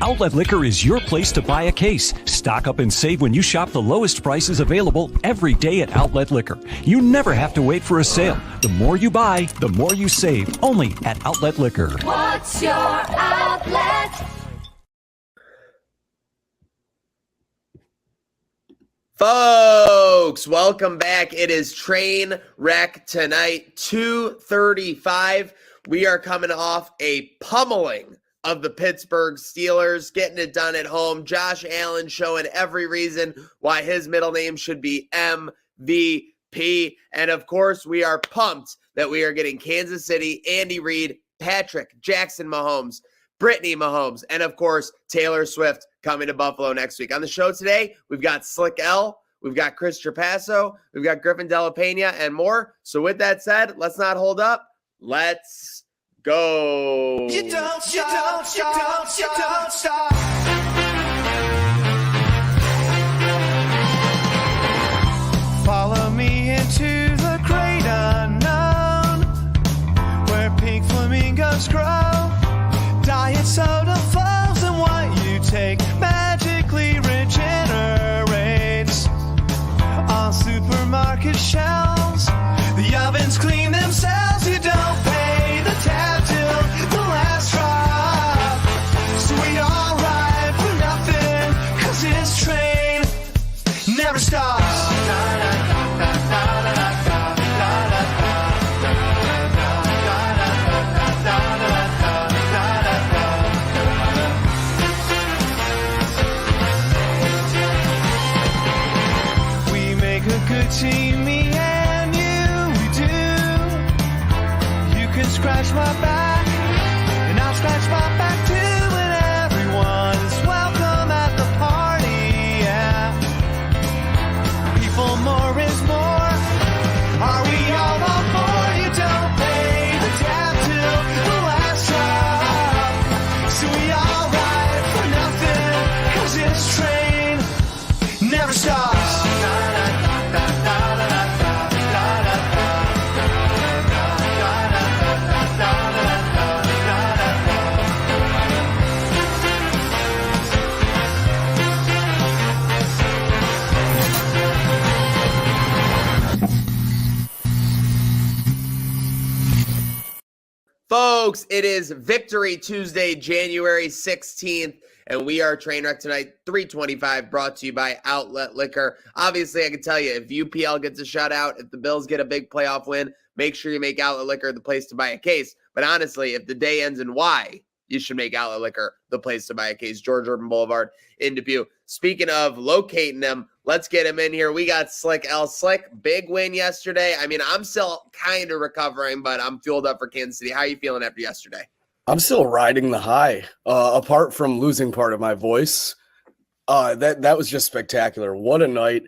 Outlet Liquor is your place to buy a case. Stock up and save when you shop the lowest prices available every day at Outlet Liquor. You never have to wait for a sale. The more you buy, the more you save. Only at Outlet Liquor. What's your outlet? Folks, welcome back. It is Trainwreck tonight, 2:35. We are coming off a pummeling of the Pittsburgh Steelers, getting it done at home. Josh Allen showing every reason why his middle name should be MVP. And of course, we are pumped that we are getting Kansas City, Andy Reid, Patrick, Jackson Mahomes, Brittany Mahomes, and of course, Taylor Swift coming to Buffalo next week. On the show today, we've got Slick L, we've got Chris Trapasso, we've got Griffin Della Penna, and more. So with that said, let's not hold up. Let's go. You don't stop. Follow me into the great unknown, where pink flamingos grow. Diet soda flows, and what you take magically regenerates. On supermarket shelves, the ovens clean themselves. You don't pay the tab till the last drop. So we all ride for nothing, 'cause this train never stops. Good team, me and you, we do. You can scratch my back, and I'll scratch my back too. And everyone's welcome at the party, yeah. People, more is more. Are we all on board? You don't pay the tab till the last drop. So we all ride for nothing, 'cause this train never stops. Folks, it is Victory Tuesday, January 16th, and we are Trainwreck tonight, 325, brought to you by Outlet Liquor. Obviously, I can tell you, if UPL gets a shutout, if the Bills get a big playoff win, make sure you make Outlet Liquor the place to buy a case. But honestly, if the day ends in Y, you should make Outlet Liquor the place to buy a case. George Urban Boulevard in Dubuque. Speaking of locating them, let's get him in here. We got Slick L. Slick, big win yesterday. I mean, I'm still kind of recovering, but I'm fueled up for Kansas City. How are you feeling after yesterday? I'm still riding the high, apart from losing part of my voice. That was just spectacular. What a night.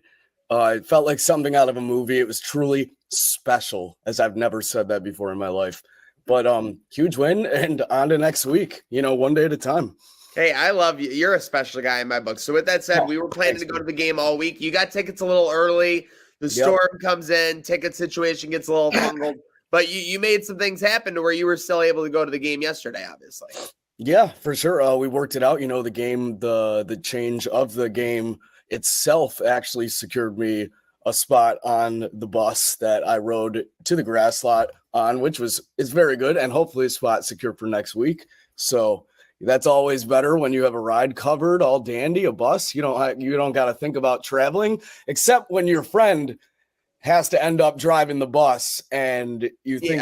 It felt like something out of a movie. It was truly special, as I've never said that before in my life. But huge win, and on to next week, one day at a time. Hey, I love you. You're a special guy in my book. So with that said, we were planning to go to the game all week. You got tickets a little early. The storm comes in. Ticket situation gets a little fungled. But you made some things happen to where you were still able to go to the game yesterday, obviously. Yeah, for sure. We worked it out. The game, the change of the game itself actually secured me a spot on the bus that I rode to the grass lot on, which is very good, and hopefully a spot secured for next week. So that's always better when you have a ride covered, all dandy, a bus. You don't got to think about traveling, except when your friend has to end up driving the bus and you think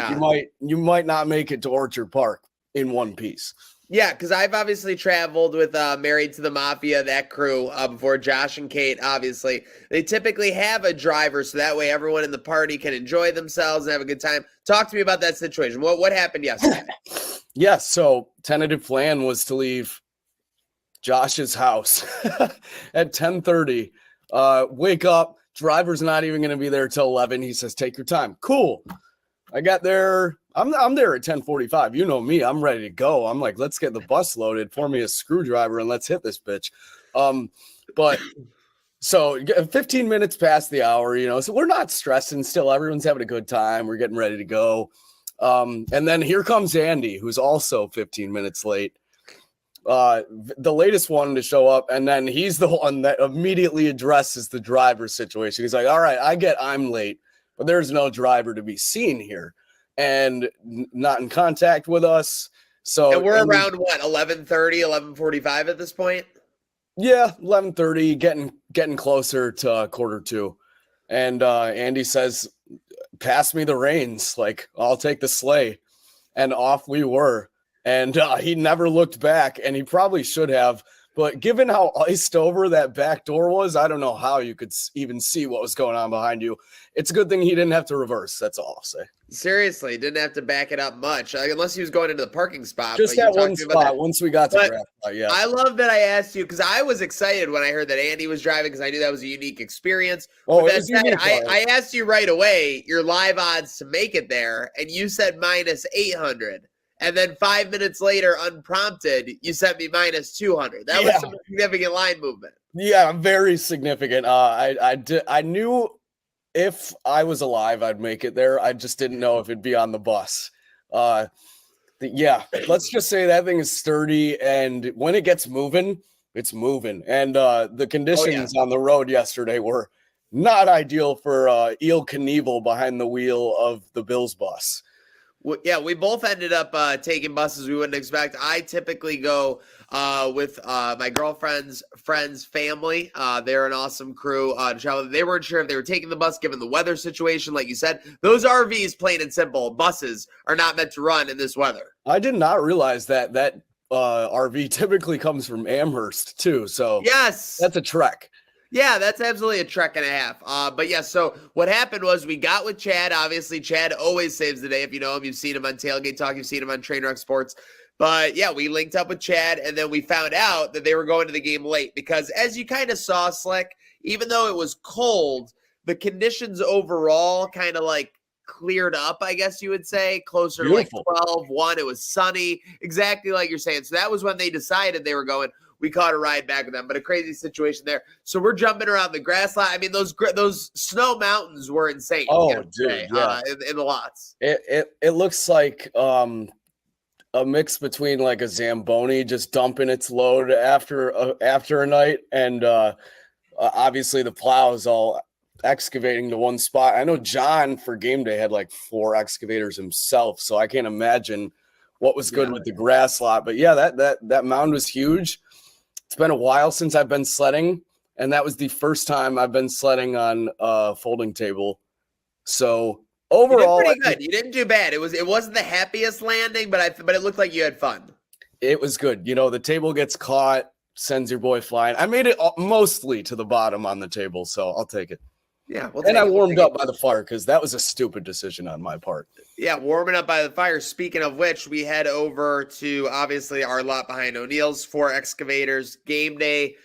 you might not make it to Orchard Park in one piece. Yeah, because I've obviously traveled with Married to the Mafia, that crew, before. Josh and Kate, obviously. They typically have a driver, so that way everyone in the party can enjoy themselves and have a good time. Talk to me about that situation. What happened yesterday? Yeah, so tentative plan was to leave Josh's house at 10:30. Wake up, driver's not even going to be there till 11. He says, take your time. Cool. I got there. I'm there at 10:45. You know me. I'm ready to go. I'm like, let's get the bus loaded. Pour me a screwdriver and let's hit this bitch. But so 15 minutes past the hour, so we're not stressing still. Everyone's having a good time. We're getting ready to go. And then here comes Andy, who's also 15 minutes late. the latest one to show up, and then he's the one that immediately addresses the driver situation. He's like, all right, I get I'm late, but there's no driver to be seen here and not in contact with us. So and we're around what, 11:30, 11:45 at this point? Yeah, 11:30, getting closer to quarter two. And Andy says, pass me the reins, like I'll take the sleigh. And off we were. And he never looked back, and he probably should have. But given how iced over that back door was, I don't know how you could even see what was going on behind you. It's a good thing he didn't have to reverse. That's all I'll say. Seriously, didn't have to back it up much, unless he was going into the parking spot. Just that one spot once we got to Grass. Yeah. I love that I asked you because I was excited when I heard that Andy was driving because I knew that was a unique experience. Oh, it was unique, I asked you right away your live odds to make it there, and you said minus 800. And then 5 minutes later, unprompted, you sent me minus 200. That was some significant line movement. Yeah, very significant. I knew if I was alive, I'd make it there. I just didn't know if it'd be on the bus. Let's just say that thing is sturdy, and when it gets moving, it's moving. And the conditions on the road yesterday were not ideal for Eel Knievel behind the wheel of the Bills bus. Yeah, we both ended up taking buses we wouldn't expect. I typically go with my girlfriend's friend's family. They're an awesome crew to travel. They weren't sure if they were taking the bus given the weather situation. Like you said, those RVs, plain and simple, buses are not meant to run in this weather. I did not realize that RV typically comes from Amherst too. So yes, that's a trek. Yeah, that's absolutely a trek and a half. But yeah, so what happened was we got with Chad. Obviously, Chad always saves the day. If you know him, you've seen him on Tailgate Talk, you've seen him on Trainwreck Sports. But yeah, we linked up with Chad, and then we found out that they were going to the game late because as you kind of saw, Slick, even though it was cold, the conditions overall kind of like cleared up, I guess you would say, closer Beautiful. to like 12, 1. It was sunny, exactly like you're saying. So that was when they decided they were going. We caught a ride back with them, but a crazy situation there. So we're jumping around the grass lot. I mean, those snow mountains were insane. Oh, dude, yeah. In the lots. It looks like a mix between like a Zamboni just dumping its load after a night, and obviously the plows all excavating to one spot. I know John for game day had like 4 excavators himself, so I can't imagine what was good with the grass lot. But yeah, that mound was huge. It's been a while since I've been sledding, and that was the first time I've been sledding on a folding table. So overall, you did pretty good. You didn't do bad. It wasn't the happiest landing, but it looked like you had fun. It was good. You know, the table gets caught, sends your boy flying. I made it mostly to the bottom on the table, so I'll take it. Yeah, and I warmed up by the fire because that was a stupid decision on my part. Yeah, warming up by the fire. Speaking of which, we head over to obviously our lot behind O'Neill's, 4 excavators, game day,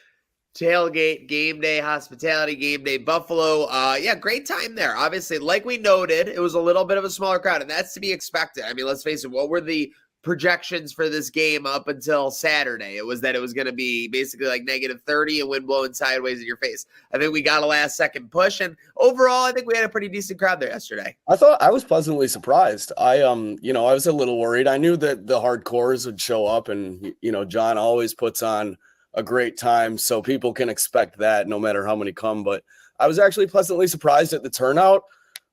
tailgate, game day, hospitality, game day, Buffalo. Yeah, great time there. Obviously, like we noted, it was a little bit of a smaller crowd, and that's to be expected. I mean, let's face it, what were the projections for this game up until Saturday? It was that it was going to be basically like -30 and wind blowing sideways in your face. I think we got a last second push, and overall I think we had a pretty decent crowd there yesterday. I was pleasantly surprised. I was a little worried. I knew that the hardcores would show up, and John always puts on a great time, so people can expect that no matter how many come. But I was actually pleasantly surprised at the turnout.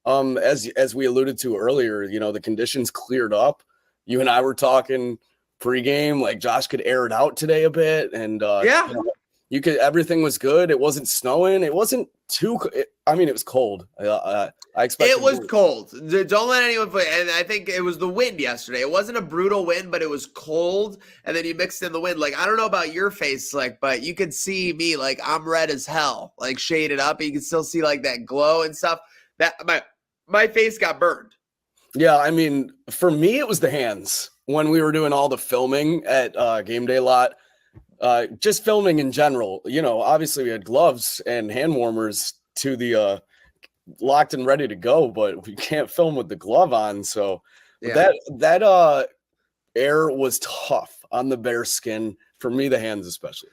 As we alluded to earlier, the conditions cleared up. You and I were talking pregame, like Josh could air it out today a bit, and everything was good. It wasn't snowing. It wasn't it was cold. I expected it was cold. Don't let anyone play. And I think it was the wind yesterday. It wasn't a brutal wind, but it was cold. And then you mixed in the wind. Like, I don't know about your face, like, but you could see me, like, I'm red as hell, like shaded up. And you can still see like that glow and stuff. That my face got burned. Yeah, I mean, for me, it was the hands when we were doing all the filming at game day lot. Just filming in general, obviously we had gloves and hand warmers to the locked and ready to go, but we can't film with the glove on. So that air was tough on the bare skin. For me, the hands especially.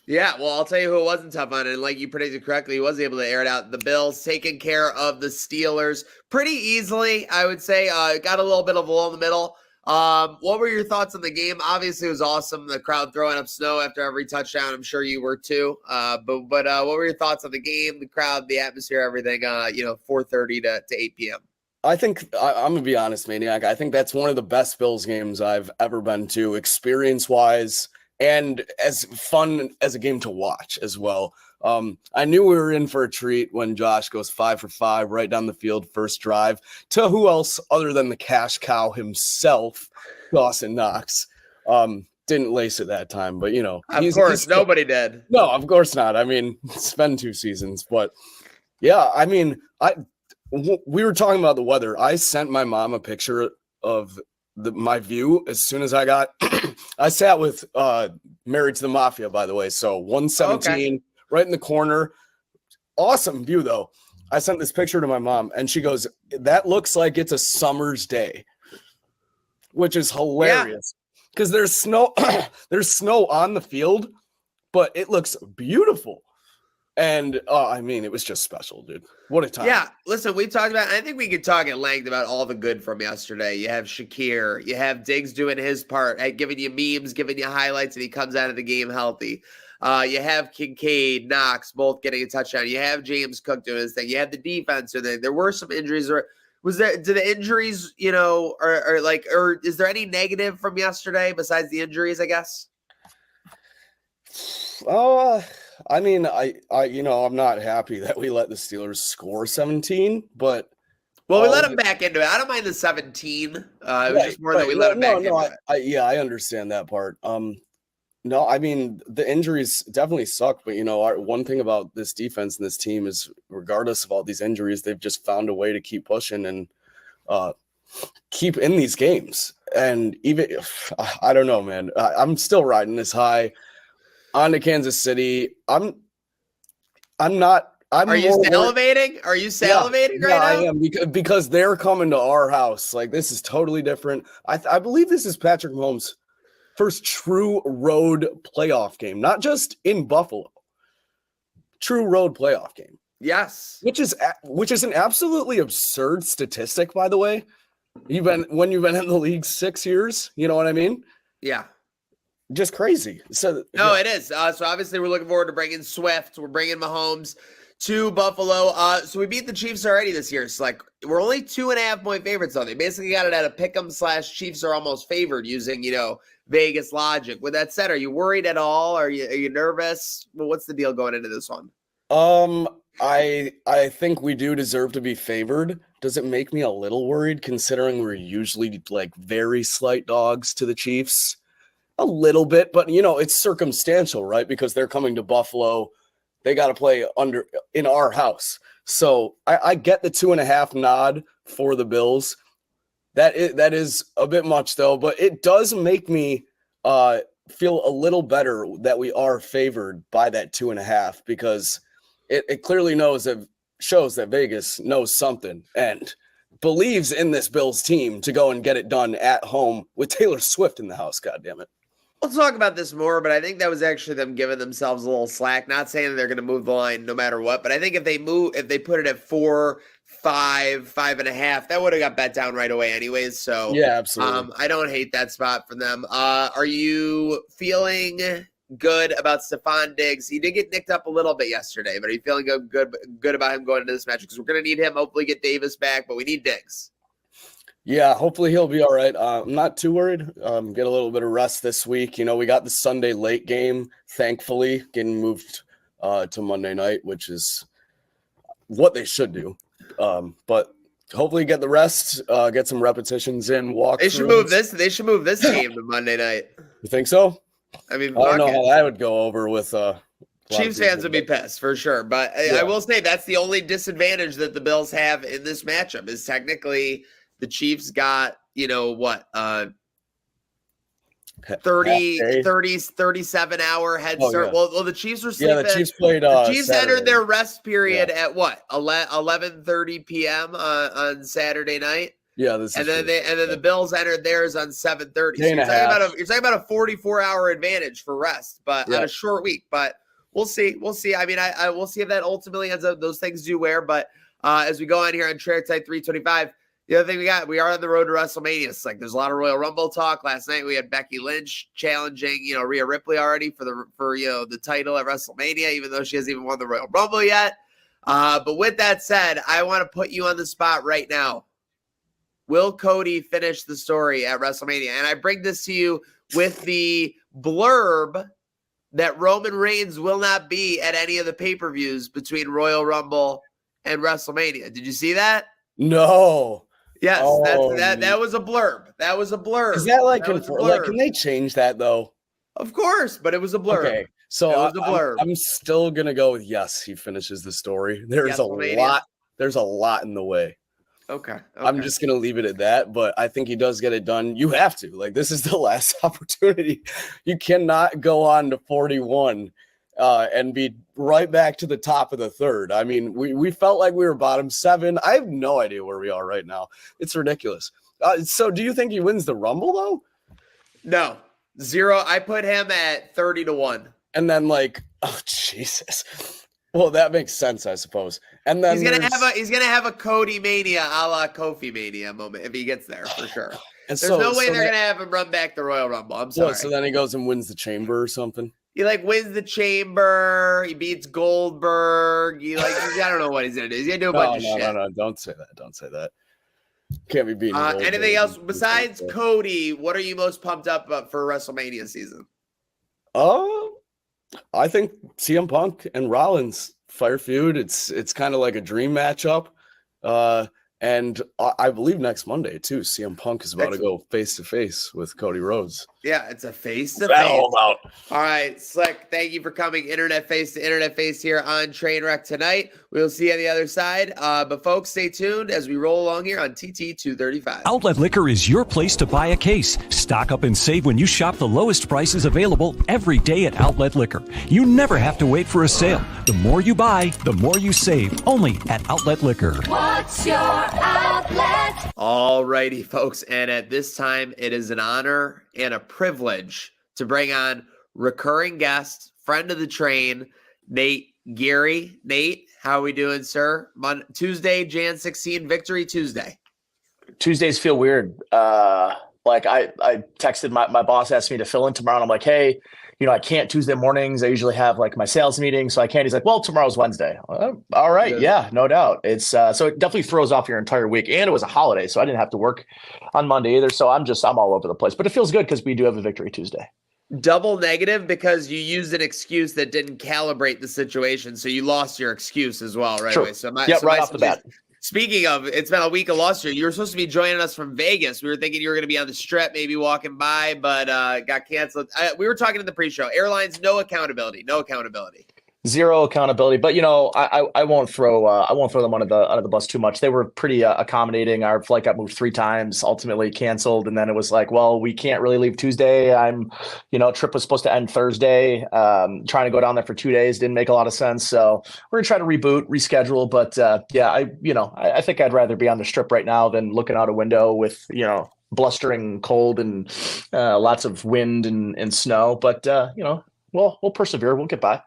Yeah, well, I'll tell you who it wasn't tough on, and like you predicted correctly, he was able to air it out. The Bills taking care of the Steelers pretty easily, I would say. Got a little bit of a lull in the middle. What were your thoughts on the game? Obviously, it was awesome. The crowd throwing up snow after every touchdown. I'm sure you were too. But what were your thoughts on the game, the crowd, the atmosphere, everything? 4:30 to 8 p.m. I think I'm gonna be honest, Maniac. I think that's one of the best Bills games I've ever been to, experience-wise, and as fun as a game to watch as well. I knew we were in for a treat when Josh goes 5 for 5 right down the field, first drive, to who else other than the cash cow himself, Dawson Knox. Didn't lace it that time, but Of course, nobody did. No, of course not. I mean, it's been 2 seasons, but yeah, I mean, we were talking about the weather. I sent my mom a picture of my view as soon as I got. I sat with Married to the Mafia, by the way. So 117, right in the corner. Awesome view, though. I sent this picture to my mom, and she goes, "That looks like it's a summer's day," which is hilarious because there's snow. There's snow on the field, but it looks beautiful. And I mean, it was just special, dude. What a time. Yeah, listen, we talked about, I think we could talk at length about all the good from yesterday. You have Shakir, you have Diggs doing his part, giving you memes, giving you highlights, and he comes out of the game healthy. You have Kincaid, Knox, both getting a touchdown. You have James Cook doing his thing. You have the defense. There were some injuries. Do the injuries, or is there any negative from yesterday besides the injuries, I guess? I mean, I'm not happy that we let the Steelers score 17, but we let them back into it. I don't mind the 17. It was just more that we let them back into it. I understand that part. No, I mean, the injuries definitely suck, but one thing about this defense and this team is, regardless of all these injuries, they've just found a way to keep pushing and keep in these games. And even, I don't know, man, I'm still riding this high on to Kansas City. Are you salivating? Are you salivating right now? I am, because they're coming to our house. Like, this is totally different. I believe this is Patrick Mahomes' first true road playoff game, not just in Buffalo. True road playoff game. Yes. Which is an absolutely absurd statistic, by the way. When you've been in the league 6 years, you know what I mean? Yeah. Just crazy. So it is. So obviously we're looking forward to bringing Swift. We're bringing Mahomes to Buffalo. So we beat the Chiefs already this year. So we're only 2.5 point favorites though. They basically got it at a pick'em / Chiefs are almost favored using Vegas logic. With that said, are you worried at all? Are you nervous? Well, what's the deal going into this one? I think we do deserve to be favored. Does it make me a little worried considering we're usually very slight dogs to the Chiefs? A little bit, but it's circumstantial, right? Because they're coming to Buffalo. They got to play in our house. So I get the 2.5 nod for the Bills. That is a bit much though, but it does make me feel a little better that we are favored by that 2.5, because it clearly shows that Vegas knows something and believes in this Bills team to go and get it done at home with Taylor Swift in the house. God damn it. We'll talk about this more, but I think that was actually them giving themselves a little slack. Not saying that they're going to move the line no matter what, but I think if they put it at 4, 5, 5.5, that would have got bet down right away anyways. So yeah, absolutely. I don't hate that spot for them. Are you feeling good about Stephon Diggs? He did get nicked up a little bit yesterday, but are you feeling good about him going into this match? Because we're going to need him. Hopefully get Davis back, but we need Diggs. Yeah, hopefully he'll be all right. I'm not too worried. Get a little bit of rest this week. We got the Sunday late game, thankfully, getting moved to Monday night, which is what they should do. But hopefully get the rest, get some repetitions in. They should move this game to Monday night. You think so? I mean, I don't know how that would go over with Chiefs fans would be pissed for sure. But I will say that's the only disadvantage that the Bills have in this matchup is technically the Chiefs got, 37 hour head start. Yeah. Well, the Chiefs were sleeping. Yeah, the Chiefs played. The Chiefs entered their rest period at 11:30 p.m. On Saturday night. Yeah, then the Bills entered theirs on 7:30. So you're talking about a 44-hour advantage for rest, but on a short week. But we'll see. I mean, we'll see if that ultimately ends up. Those things do wear. But as we go on here on Trailgate 325. The other thing we are on the road to WrestleMania. It's like there's a lot of Royal Rumble talk. Last night we had Becky Lynch challenging, Rhea Ripley already for the title at WrestleMania, even though she hasn't even won the Royal Rumble yet. But with that said, I want to put you on the spot right now. Will Cody finish the story at WrestleMania? And I bring this to you with the blurb that Roman Reigns will not be at any of the pay-per-views between Royal Rumble and WrestleMania. Did you see that? No. Yes, that was a blurb. That was a blurb. Is that can they change that though? Of course, but it was a blurb. Okay, so it was a blurb. I'm still gonna go with yes. He finishes the story. There's a lot. There's a lot in the way. Okay. I'm just gonna leave it at that. But I think he does get it done. You have to. Like, this is the last opportunity. You cannot go on to 41 and be right back to the top of the third. I mean, we felt like we were bottom 7. I have no idea where we are right now. It's ridiculous. So do you think he wins the Rumble though? No, 0. I put him at 30-1. And then oh Jesus. Well, that makes sense, I suppose. And then he's gonna have a Cody Mania a la Kofi Mania moment if he gets there for sure. And There's no way they're gonna have him run back the Royal Rumble. I'm sorry. So then he goes and wins the Chamber or something. He wins the Chamber. He beats Goldberg. I don't know what he's gonna do. He's gonna do a bunch of shit. No, don't say that. Don't say that. Can't be beating. Anything else besides Cody? What are you most pumped up about for WrestleMania season? I think CM Punk and Rollins fire feud. It's kind of like a dream matchup. And I believe next Monday too, CM Punk is about to go face to face with Cody Rhodes. Yeah, it's a face to face. All right, Slick. Thank you for coming internet face to internet face here on Trainwreck tonight. We'll see you on the other side. But folks, stay tuned as we roll along here on TT 235. Outlet Liquor is your place to buy a case. Stock up and save when you shop the lowest prices available every day at Outlet Liquor. You never have to wait for a sale. The more you buy, the more you save. Only at Outlet Liquor. What's your outlet? All righty, folks. And at this time, it is an honor and a privilege to bring on recurring guest, friend of the train, Nate Geary. Nate, how are we doing, sir? Tuesday, Jan 16, Victory Tuesday. Tuesdays feel weird. I texted my boss, asked me to fill in tomorrow, and I'm like, hey, I can't Tuesday mornings. I usually have my sales meeting, so I can't. He's like, well, tomorrow's Wednesday. All right. Good. Yeah, no doubt. It's so it definitely throws off your entire week, and it was a holiday, so I didn't have to work on Monday either. So I'm all over the place, but it feels good because we do have a Victory Tuesday. Double negative because you used an excuse that didn't calibrate the situation, so you lost your excuse as well right away. So right off the bat. Speaking of, it's been a week of lost year. You were supposed to be joining us from Vegas. We were thinking you were going to be on the strip, maybe walking by, but got canceled. We were talking in the pre-show. Airlines, no accountability. Zero accountability, but I won't throw them under the bus too much. They were pretty accommodating. Our flight got moved 3 times, ultimately canceled, and then it was like, well, we can't really leave Tuesday. Trip was supposed to end Thursday. Trying to go down there for 2 days didn't make a lot of sense. So we're gonna try to reboot, reschedule. But I think I'd rather be on the strip right now than looking out a window with blustering cold and lots of wind and snow. But we'll persevere. We'll get by.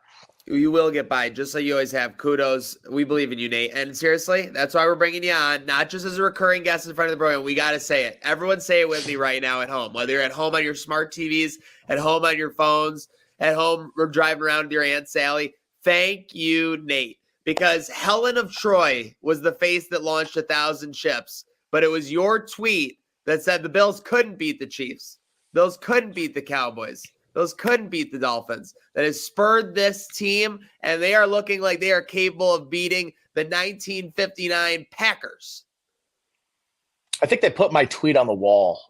You will get by, just like you always have. Kudos. We believe in you, Nate. And seriously, that's why we're bringing you on, not just as a recurring guest in front of the program. We got to say it. Everyone say it with me right now at home, whether you're at home on your smart TVs, at home on your phones, at home or driving around with your Aunt Sally. Thank you, Nate. Because Helen of Troy was the face that launched 1,000 ships, but it was your tweet that said the Bills couldn't beat the Chiefs. Bills couldn't beat the Cowboys. Those couldn't beat the Dolphins. That has spurred this team, and they are looking like they are capable of beating the 1959 Packers. I think they put my tweet on the wall.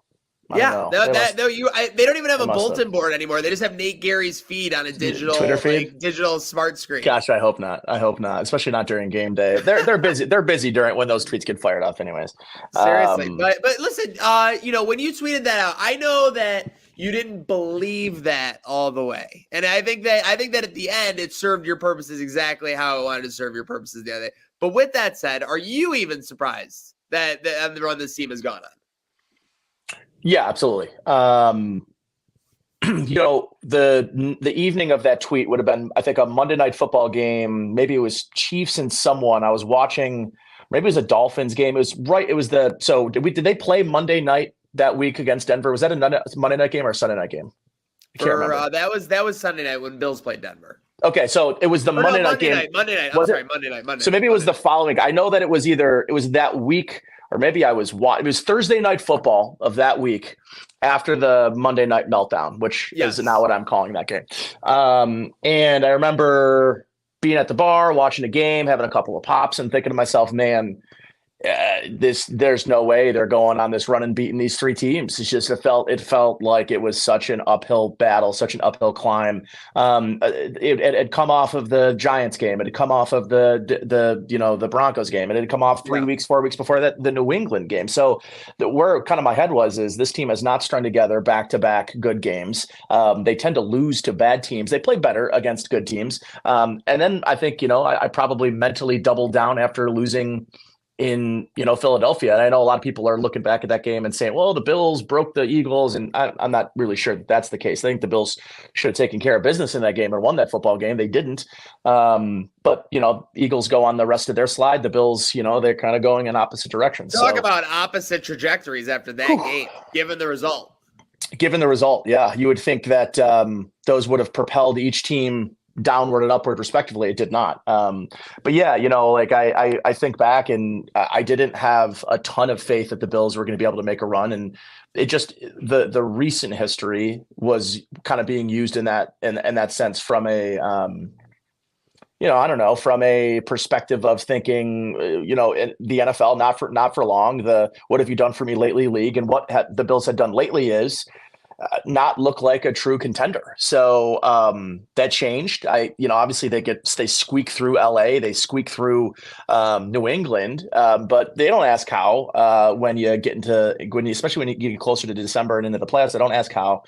They don't even have a bulletin board anymore. They just have Nate Geary's feed on a digital Twitter feed, digital smart screen. Gosh, I hope not. Especially not during game day. They're busy. They're busy when those tweets get fired off, anyways. Seriously, but listen, when you tweeted that out, I know that you didn't believe that all the way, and I think that at the end it served your purposes exactly how it wanted to serve your purposes the other day. But with that said, are you even surprised that the run this team has gone on? Yeah, absolutely. The evening of that tweet would have been, I think, a Monday Night Football game. Maybe it was Chiefs and someone. I was watching maybe it was a Dolphins game. It was right. It was did they play Monday night that week against Denver? Was that a Monday night game or a Sunday night game? I can't remember. That was Sunday night when Bills played Denver. Okay, so it was the Monday night game. Monday night. Monday night. So maybe it was the following. I know that it was that week, or maybe it was Thursday night football of that week after the Monday night meltdown, which is now what I'm calling that game. And I remember being at the bar, watching the game, having a couple of pops, and thinking to myself, man, there's no way they're going on this run and beating these three teams. It's just it felt like it was such an uphill battle, such an uphill climb. It had come off of the Giants game, it had come off of the Broncos game, and it had come off 4 weeks before that, the New England game. So where kind of my head is this team has not strung together back-to-back good games. They tend to lose to bad teams. They play better against good teams. And then I think, I probably mentally doubled down after losing in Philadelphia. And I know a lot of people are looking back at that game and saying, well, the Bills broke the Eagles, and I'm not really sure that's the case. I think the Bills should have taken care of business in that game and won that football game. They didn't. But Eagles go on the rest of their slide. The Bills, they're kind of going in opposite directions. Talk about opposite trajectories after that game, given the result. Yeah, you would think that those would have propelled each team downward and upward respectively. It did not. But yeah, I think back, and I didn't have a ton of faith that the Bills were going to be able to make a run. And it just, the recent history was kind of being used in that sense from a, I don't know, from a perspective of thinking, in the NFL, not for long, what have you done for me lately league, and what the Bills had done lately is not look like a true contender. So that changed. Obviously they squeak through LA, they squeak through New England, but they don't ask how especially when you get closer to December and into the playoffs. They don't ask how.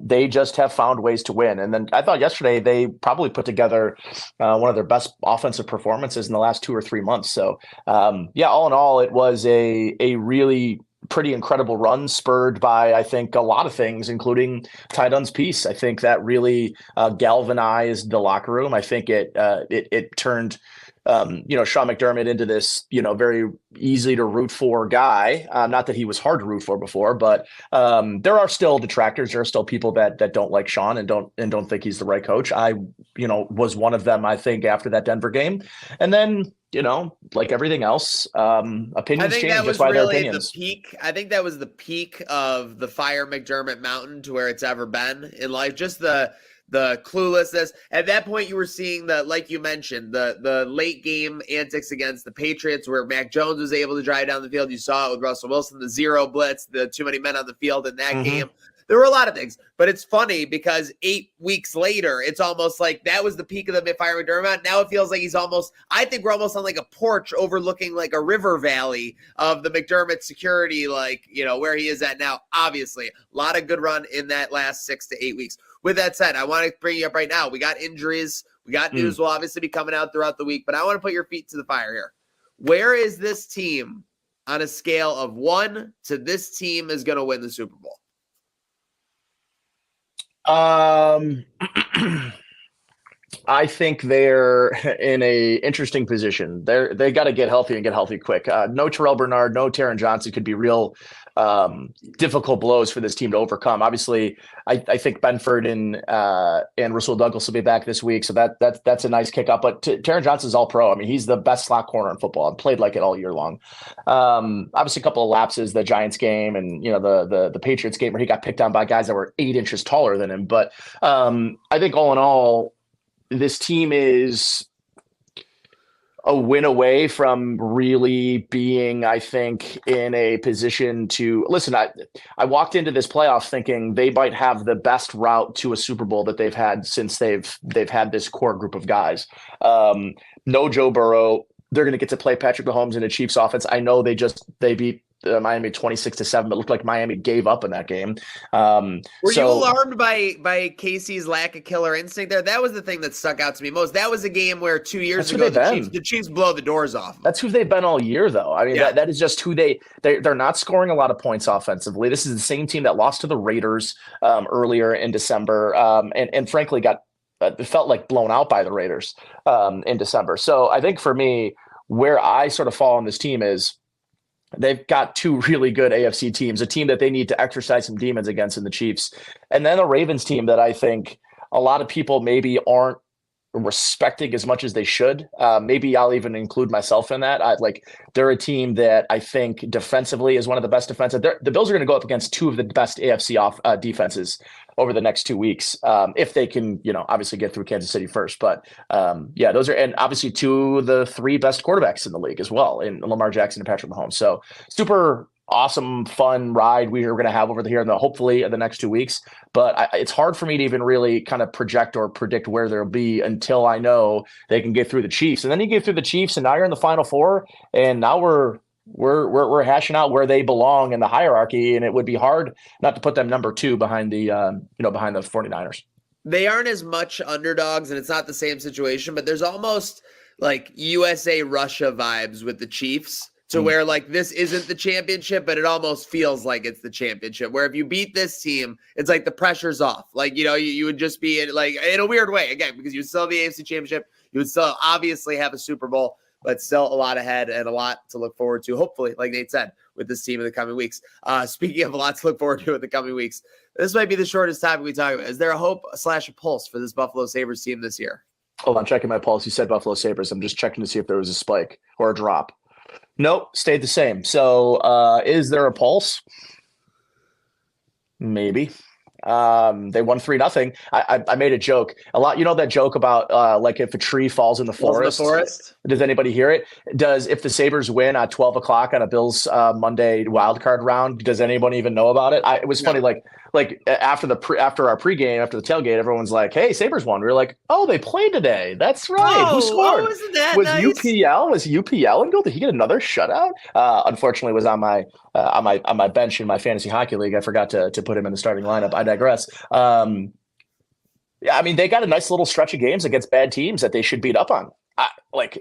They just have found ways to win. And then I thought yesterday they probably put together one of their best offensive performances in the last 2 or 3 months. So all in all, it was a really pretty incredible run, spurred by, I think, a lot of things, including Ty Dunn's piece. I think that really galvanized the locker room. I think it turned Sean McDermott into this, very easy to root for guy. Not that he was hard to root for before, but there are still detractors. There are still people that don't like Sean and don't think he's the right coach. I, was one of them, I think, after that Denver game. And then, like everything else, opinions change just by their opinions. I think that was the peak of the Fire McDermott mountain to where it's ever been in life. Just the cluelessness. At that point, you were seeing like you mentioned, the late game antics against the Patriots, where Mac Jones was able to drive down the field. You saw it with Russell Wilson, the zero blitz, the too many men on the field in that game. There were a lot of things, but it's funny because 8 weeks later, it's almost like that was the peak of the Fire McDermott. Now it feels like I think we're almost on like a porch overlooking like a river valley of the McDermott security, where he is at now. Obviously, a lot of good run in that last 6 to 8 weeks. With that said, I want to bring you up right now. We got injuries. We got news will obviously be coming out throughout the week, but I want to put your feet to the fire here. Where is this team on a scale of 1 to this team is going to win the Super Bowl? I think they're in a interesting position. They got to get healthy quick. No Terrell Bernard, no Taron Johnson could be real difficult blows for this team to overcome. Obviously, I think Benford and Rasul Douglas will be back this week, so that's a nice kick up. But Taron Johnson's all pro. I mean, he's the best slot corner in football and played like it all year long. Obviously, a couple of lapses, the Giants game and the Patriots game where he got picked on by guys that were 8 inches taller than him. But I think all in all, this team is a win away from really being, I think, in a position to listen. I walked into this playoff thinking they might have the best route to a Super Bowl that they've had since they've had this core group of guys. No Joe Burrow. They're going to get to play Patrick Mahomes in a Chiefs offense. I know they beat Miami 26-7, but it looked like Miami gave up in that game. Were you alarmed by KC's lack of killer instinct there? That was the thing that stuck out to me most. That was a game where 2 years ago the Chiefs blow the doors off. That's who they've been all year, though. I mean, that is just who they're not scoring a lot of points offensively. This is the same team that lost to the Raiders earlier in December, and frankly it felt like blown out by the Raiders in December. So I think for me, where I sort of fall on this team is they've got two really good AFC teams, a team that they need to exercise some demons against in the Chiefs, and then a Ravens team that I think a lot of people maybe aren't respecting as much as they should. Maybe I'll even include myself in that. They're a team that I think defensively is one of the best defensive. The Bills are going to go up against two of the best AFC defenses over the next 2 weeks, if they can, obviously get through Kansas City first. But those are, and obviously two of the three best quarterbacks in the league as well, in Lamar Jackson and Patrick Mahomes. So super awesome, fun ride we are going to have over here hopefully in the next 2 weeks. But it's hard for me to even really kind of project or predict where they'll be until I know they can get through the Chiefs. And then you get through the Chiefs, and now you're in the Final Four, and now we're hashing out where they belong in the hierarchy, and it would be hard not to put them number 2 behind the behind the 49ers. They aren't as much underdogs, and it's not the same situation, but there's almost like USA Russia vibes with the Chiefs. To where this isn't the championship, but it almost feels like it's the championship. Where if you beat this team, it's like the pressure's off. You would just be in a weird way again, because you still have the AFC Championship, you would still obviously have a Super Bowl, but still a lot ahead and a lot to look forward to. Hopefully, like Nate said, with this team in the coming weeks. Speaking of a lot to look forward to in the coming weeks, this might be the shortest topic we talk about. Is there a hope / a pulse for this Buffalo Sabres team this year? Hold on, checking my pulse. You said Buffalo Sabres. I'm just checking to see if there was a spike or a drop. Nope, stayed the same. So is there a pulse? Maybe. They won 3-0. I made a joke a lot. That joke about if a tree falls in the forest. Does anybody hear it? If the Sabres win at 12 o'clock on a Bills Monday wildcard round, does anyone even know about it? It was funny. After our pregame, after the tailgate, everyone's like, "Hey, Sabres won." We were like, "Oh, they played today. That's right. Who scored? Isn't that was nice? UPL? Was UPL in goal? Did he get another shutout?" Unfortunately, was on my bench in my fantasy hockey league. I forgot to put him in the starting lineup. I digress. They got a nice little stretch of games against bad teams that they should beat up on.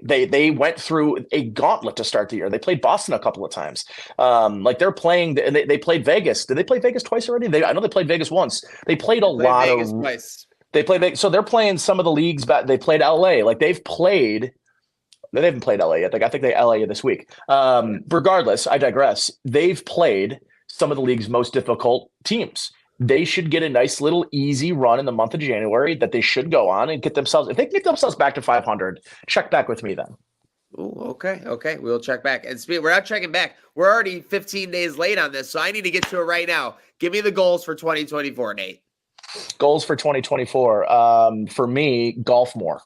They went through a gauntlet to start the year. They played Boston a couple of times. They're playing, and they played Vegas. Did they play Vegas twice already? I know they played Vegas once. They played lot Vegas of. Twice. They played Vegas, so they're playing some of the leagues. They played LA. They've played. They haven't played LA yet. I think they LA this week. Regardless, I digress. They've played some of the league's most difficult teams. They should get a nice little easy run in the month of January that they should go on and get themselves. If they can get themselves back to 500, check back with me then. Ooh, okay. We'll check back. And we're not checking back. We're already 15 days late on this, so I need to get to it right now. Give me the goals for 2024, Nate. Goals for 2024. For me, golf more.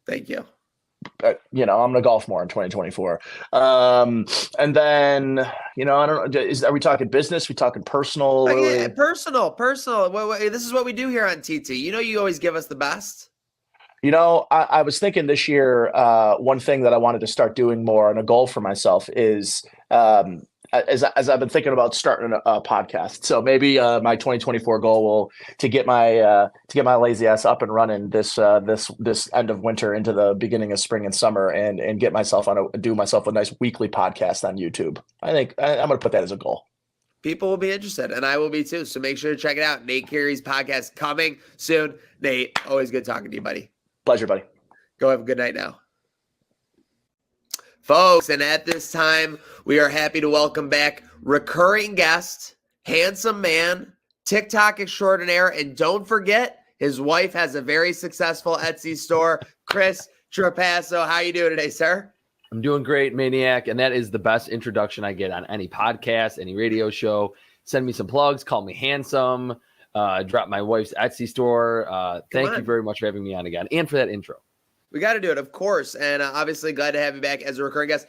Thank you. I'm going to golf more in 2024. And then, I don't know, are we talking business? We talking personal? Personal. This is what we do here on TT. You always give us the best. I was thinking this year, one thing that I wanted to start doing more, and a goal for myself is, as I've been thinking about starting a podcast. So maybe my 2024 goal will to get my lazy ass up and running this end of winter into the beginning of spring and summer, and get myself do myself a nice weekly podcast on YouTube. I think I'm going to put that as a goal. People will be interested, and I will be too. So make sure to check it out. Nate Geary's podcast coming soon. Nate, always good talking to you, buddy. Pleasure, buddy. Go have a good night now. Folks, and at this time, we are happy to welcome back recurring guest, handsome man, TikTok extraordinaire, and don't forget, his wife has a very successful Etsy store, Chris Trapasso. How you doing today, sir? I'm doing great, Maniac, and that is the best introduction I get on any podcast, any radio show. Send me some plugs, call me handsome, drop my wife's Etsy store. Thank you very much for having me on again, and for that intro. We got to do it, of course, and obviously glad to have you back as a recurring guest.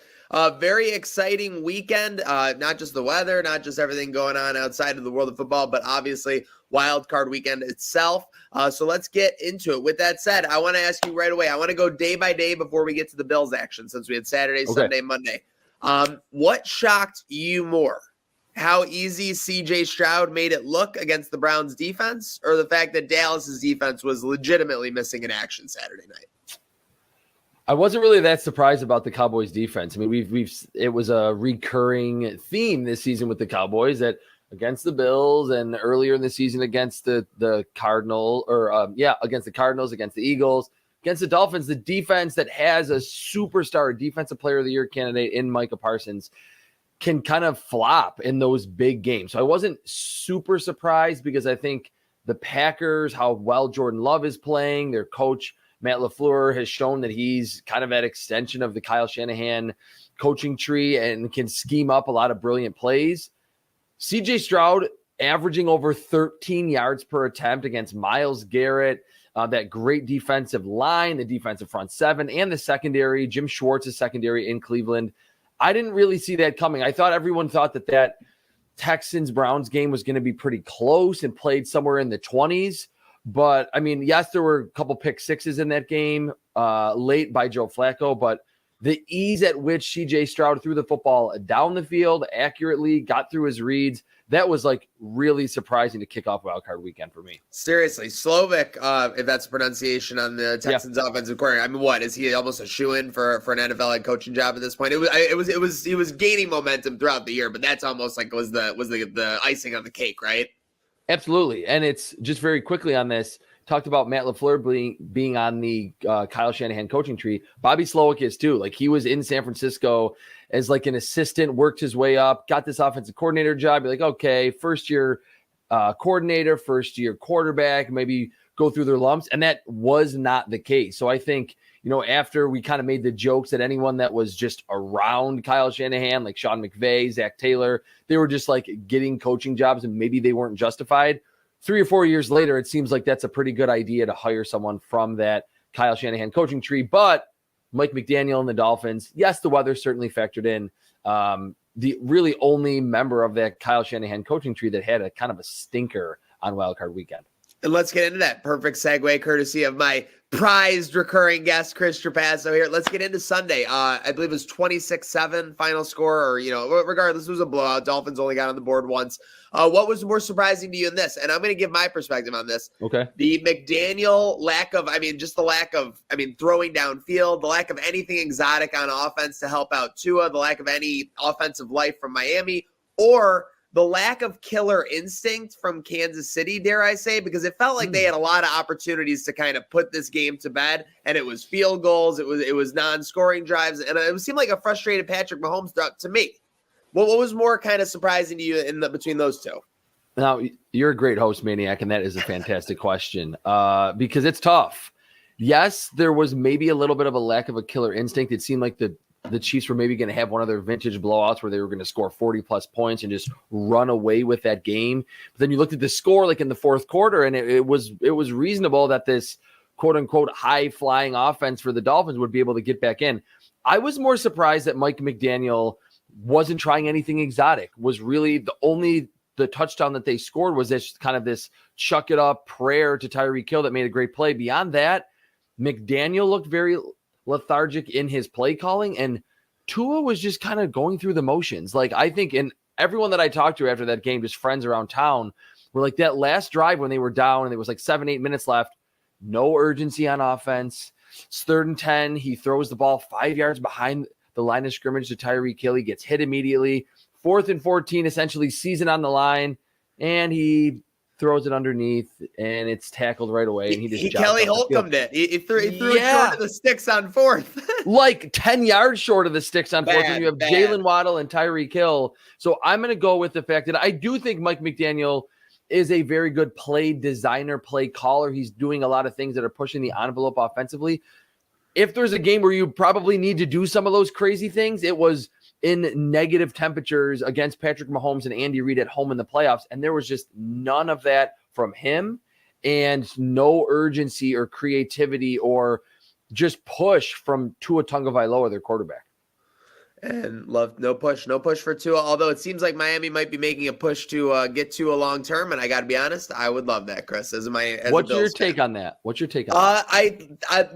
Very exciting weekend, not just the weather, not just everything going on outside of the world of football, but obviously wild card weekend itself. So let's get into it. With that said, I want to ask you right away. I want to go day by day before we get to the Bills action, since we had Saturday, Sunday, Monday. What shocked you more? How easy CJ Stroud made it look against the Browns defense, or the fact that Dallas's defense was legitimately missing in action Saturday night? I wasn't really that surprised about the Cowboys defense. I mean, it was a recurring theme this season with the Cowboys that against the Bills and earlier in the season against the Cardinals, against the Cardinals, against the Eagles, against the Dolphins, the defense that has a superstar defensive player of the year candidate in Micah Parsons can kind of flop in those big games. So I wasn't super surprised because I think the Packers, how well Jordan Love is playing, their coach, Matt LaFleur, has shown that he's kind of an extension of the Kyle Shanahan coaching tree and can scheme up a lot of brilliant plays. CJ Stroud averaging over 13 yards per attempt against Myles Garrett, that great defensive line, the defensive front seven, and the secondary, Jim Schwartz's secondary in Cleveland. I didn't really see that coming. I thought everyone thought that Texans-Browns game was going to be pretty close and played somewhere in the 20s. But, I mean, yes, there were a couple pick sixes in that game late by Joe Flacco, but the ease at which CJ Stroud threw the football down the field accurately, got through his reads, that was like really surprising to kick off Wildcard Weekend for me. Seriously, Slovic, if that's the pronunciation on the Texans offensive coordinator. I mean, what is he almost a shoo-in for an NFL head coaching job at this point? He was gaining momentum throughout the year, but that's almost like was the icing on the cake, right? Absolutely, and it's just very quickly on this. Talked about Matt LaFleur being on the Kyle Shanahan coaching tree. Bobby Slowick is too. Like he was in San Francisco as like an assistant, worked his way up, got this offensive coordinator job. You're like, okay, first year coordinator, first year quarterback, maybe go through their lumps. And that was not the case. So I think, after we kind of made the jokes that anyone that was just around Kyle Shanahan, like Sean McVay, Zach Taylor, they were just like getting coaching jobs and maybe they weren't justified. 3 or 4 years later, it seems like that's a pretty good idea to hire someone from that Kyle Shanahan coaching tree. But Mike McDaniel and the Dolphins, yes, the weather certainly factored in. The really only member of that Kyle Shanahan coaching tree that had a kind of a stinker on Wildcard Weekend. And let's get into that. Perfect segue, courtesy of my prized recurring guest, Chris Trapasso here. Let's get into Sunday. I believe it was 26-7 final score, or, regardless, it was a blowout. Dolphins only got on the board once. What was more surprising to you in this? And I'm going to give my perspective on this. Okay. The McDaniel lack of throwing downfield, the lack of anything exotic on offense to help out Tua, the lack of any offensive life from Miami, or the lack of killer instinct from Kansas City, dare I say, because it felt like they had a lot of opportunities to kind of put this game to bed, and it was field goals, it was non-scoring drives, and it seemed like a frustrated Patrick Mahomes to me. What was more kind of surprising to you between those two? Now, you're a great host, Maniac, and that is a fantastic question because it's tough. Yes, there was maybe a little bit of a lack of a killer instinct. It seemed like the Chiefs were maybe going to have one of their vintage blowouts where they were going to score 40-plus points and just run away with that game. But then you looked at the score like in the fourth quarter, and it was reasonable that this quote-unquote high-flying offense for the Dolphins would be able to get back in. I was more surprised that Mike McDaniel wasn't trying anything exotic, was really the touchdown that they scored was this kind of this chuck it up prayer to Tyreek Hill that made a great play. Beyond that, McDaniel looked very lethargic in his play calling, and Tua was just kind of going through the motions. Like I think, and everyone that I talked to after that game, just friends around town, were like that last drive when they were down and there was like 7-8 minutes left, no urgency on offense. It's 3rd and 10. He throws the ball 5 yards behind the line of scrimmage to Tyreek Hill. He gets hit immediately. 4th and 14, essentially season on the line, and he throws it underneath, and it's tackled right away. And he Kelly Holcomb did. He threw it short of the sticks on 4th. Like 10 yards short of the sticks on 4th, and you have Jalen Waddle and Tyreek Hill. So I'm going to go with the fact that I do think Mike McDaniel is a very good play designer, play caller. He's doing a lot of things that are pushing the envelope offensively. If there's a game where you probably need to do some of those crazy things, it was in negative temperatures against Patrick Mahomes and Andy Reid at home in the playoffs. And there was just none of that from him, and no urgency or creativity or just push from Tua Tagovailoa, their quarterback. And no push for Tua, although it seems like Miami might be making a push to get Tua long term, and I got to be honest, I would love that, Chris. What's your take on that?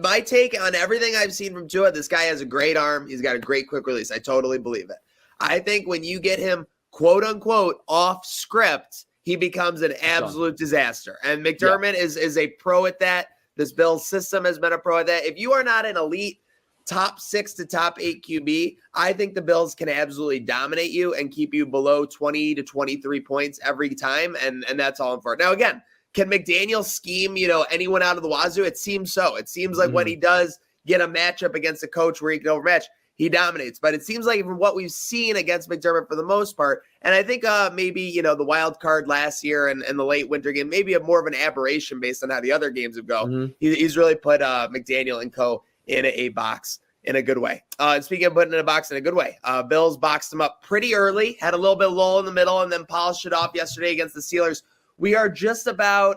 My take on everything I've seen from Tua, this guy has a great arm. He's got a great quick release. I totally believe it. I think when you get him quote unquote off script, he becomes an absolute disaster. And McDermott is a pro at that. This Bills system has been a pro at that. If you are not an elite top 6 to top 8 QB, I think the Bills can absolutely dominate you and keep you below 20 to 23 points every time. And that's all I'm for. Now, again, Can McDaniel scheme, anyone out of the wazoo? It seems so. It seems like when he does get a matchup against a coach where he can overmatch, he dominates. But it seems like from what we've seen against McDermott for the most part, and I think maybe, the wild card last year and the late winter game, maybe more of an aberration based on how the other games would go. He's really put McDaniel and co in a box in a good way. And speaking of putting in a box in a good way, Bills boxed him up pretty early, had a little bit of lull in the middle, and then polished it off yesterday against the Steelers. We are just about,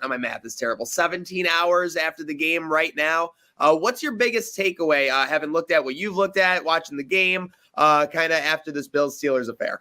my math is terrible, 17 hours after the game right now. What's your biggest takeaway, having looked at what you've looked at, watching the game, kind of after this Bills-Steelers affair?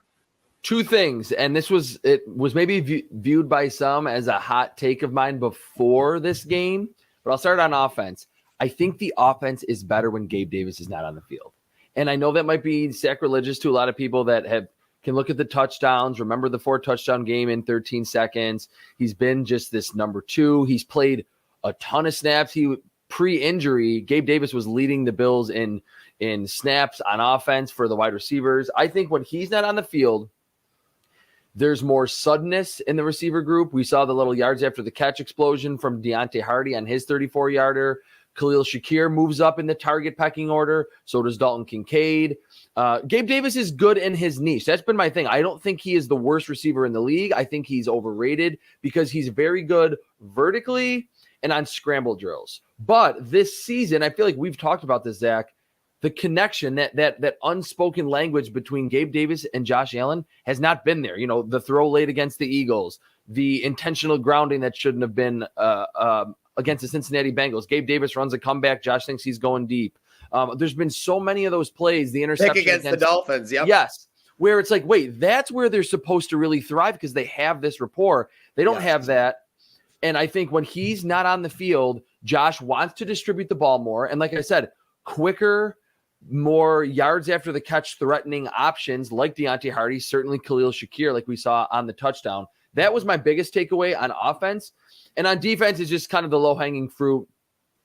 Two things, and it was maybe viewed by some as a hot take of mine before this game, but I'll start on offense. I think the offense is better when Gabe Davis is not on the field. And I know that might be sacrilegious to a lot of people that can look at the touchdowns, remember the 4-touchdown game in 13 seconds. He's been just this number 2. He's played a ton of snaps. Pre-injury, Gabe Davis was leading the Bills in snaps on offense for the wide receivers. I think when he's not on the field, there's more suddenness in the receiver group. We saw the little yards after the catch explosion from Deontay Hardy on his 34-yarder. Khalil Shakir moves up in the target pecking order. So does Dalton Kincaid. Gabe Davis is good in his niche. That's been my thing. I don't think he is the worst receiver in the league. I think he's overrated because he's very good vertically and on scramble drills. But this season, I feel like we've talked about this, Zach, the connection, that unspoken language between Gabe Davis and Josh Allen has not been there. The throw late against the Eagles, the intentional grounding that shouldn't have been against the Cincinnati Bengals. Gabe Davis runs a comeback. Josh thinks he's going deep. There's been so many of those plays. The interception pick against the Dolphins. Yep. Yes. Where it's like, wait, that's where they're supposed to really thrive because they have this rapport. They don't have that. And I think when he's not on the field, Josh wants to distribute the ball more. And like I said, quicker, more yards after the catch threatening options like Deontay Hardy, certainly Khalil Shakir, like we saw on the touchdown. That was my biggest takeaway on offense. And on defense is just kind of the low-hanging fruit.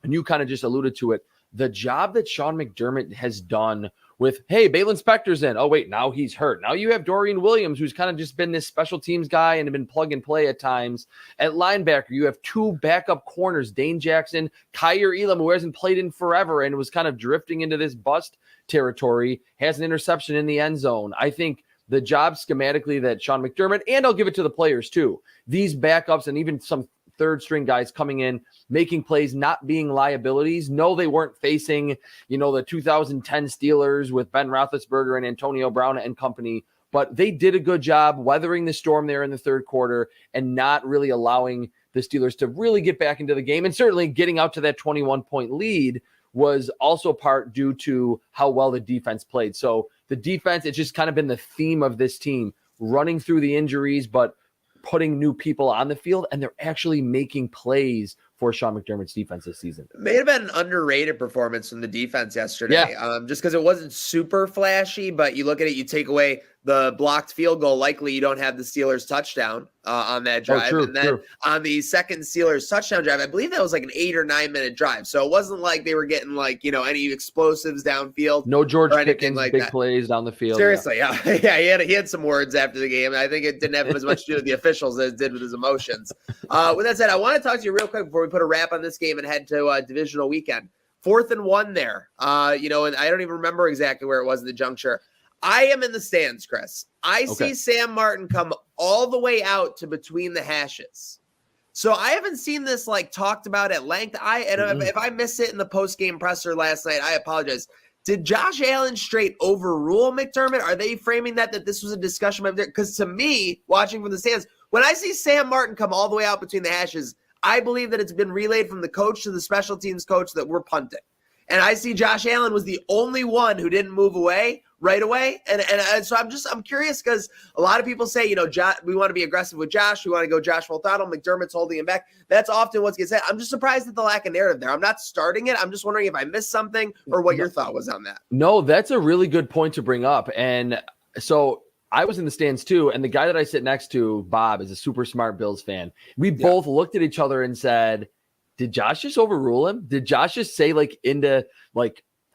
And you kind of just alluded to it. The job that Sean McDermott has done with, hey, Balin Spector's in. Oh, wait, now he's hurt. Now you have Dorian Williams, who's kind of just been this special teams guy and have been plug and play at times. At linebacker, you have 2 backup corners, Dane Jackson, Kyer Elam, who hasn't played in forever and was kind of drifting into this bust territory, has an interception in the end zone. I think the job schematically that Sean McDermott, and I'll give it to the players too, these backups and even some third string guys coming in, making plays, not being liabilities. No, they weren't facing, the 2010 Steelers with Ben Roethlisberger and Antonio Brown and company, but they did a good job weathering the storm there in the third quarter and not really allowing the Steelers to really get back into the game. And certainly getting out to that 21-point lead was also part due to how well the defense played. So the defense, it's just kind of been the theme of this team, running through the injuries, but putting new people on the field, and they're actually making plays for Sean McDermott's defense this season. It may have been an underrated performance from the defense yesterday, just because it wasn't super flashy, but you look at it, you take away the blocked field goal, likely you don't have the Steelers touchdown on that drive. And then on the second Steelers touchdown drive, I believe that was like an 8 or 9 minute drive. So it wasn't like they were getting any explosives downfield. No George Pickens like big plays down the field. Seriously, yeah. He had some words after the game. I think it didn't have as much to do with the officials as it did with his emotions. With that said, I want to talk to you real quick before we put a wrap on this game and head to divisional weekend. 4th and 1 there, and I don't even remember exactly where it was in the juncture. I am in the stands, Chris. I see Sam Martin come all the way out to between the hashes. So I haven't seen this talked about at length. If I missed it in the post-game presser last night, I apologize. Did Josh Allen straight overrule McDermott? Are they framing that this was a discussion? Because to me, watching from the stands, when I see Sam Martin come all the way out between the hashes, I believe that it's been relayed from the coach to the special teams coach that we're punting. And I see Josh Allen was the only one who didn't move away right away. And so I'm curious because a lot of people say, we want to be aggressive with Josh. We want to go Josh full throttle. McDermott's holding him back. That's often what gets said. I'm just surprised at the lack of narrative there. I'm not starting it. I'm just wondering if I missed something or what your thought was on that. No, that's a really good point to bring up. And so I was in the stands too. And the guy that I sit next to, Bob, is a super smart Bills fan. We both looked at each other and said, did Josh just overrule him? Did Josh just say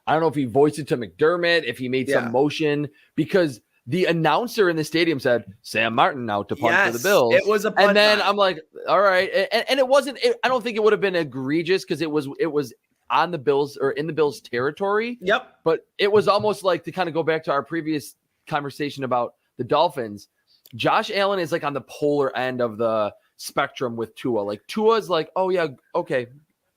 I don't know if he voiced it to McDermott, if he made some motion, because the announcer in the stadium said Sam Martin out to punt for the Bills. It was a punt. And then time. I'm like, all right. And it wasn't, I don't think it would have been egregious because it was on the Bills or in the Bills territory. Yep. But it was almost like, to kind of go back to our previous conversation about the Dolphins, Josh Allen is like on the polar end of the spectrum with Tua. Like Tua's like, oh yeah, okay,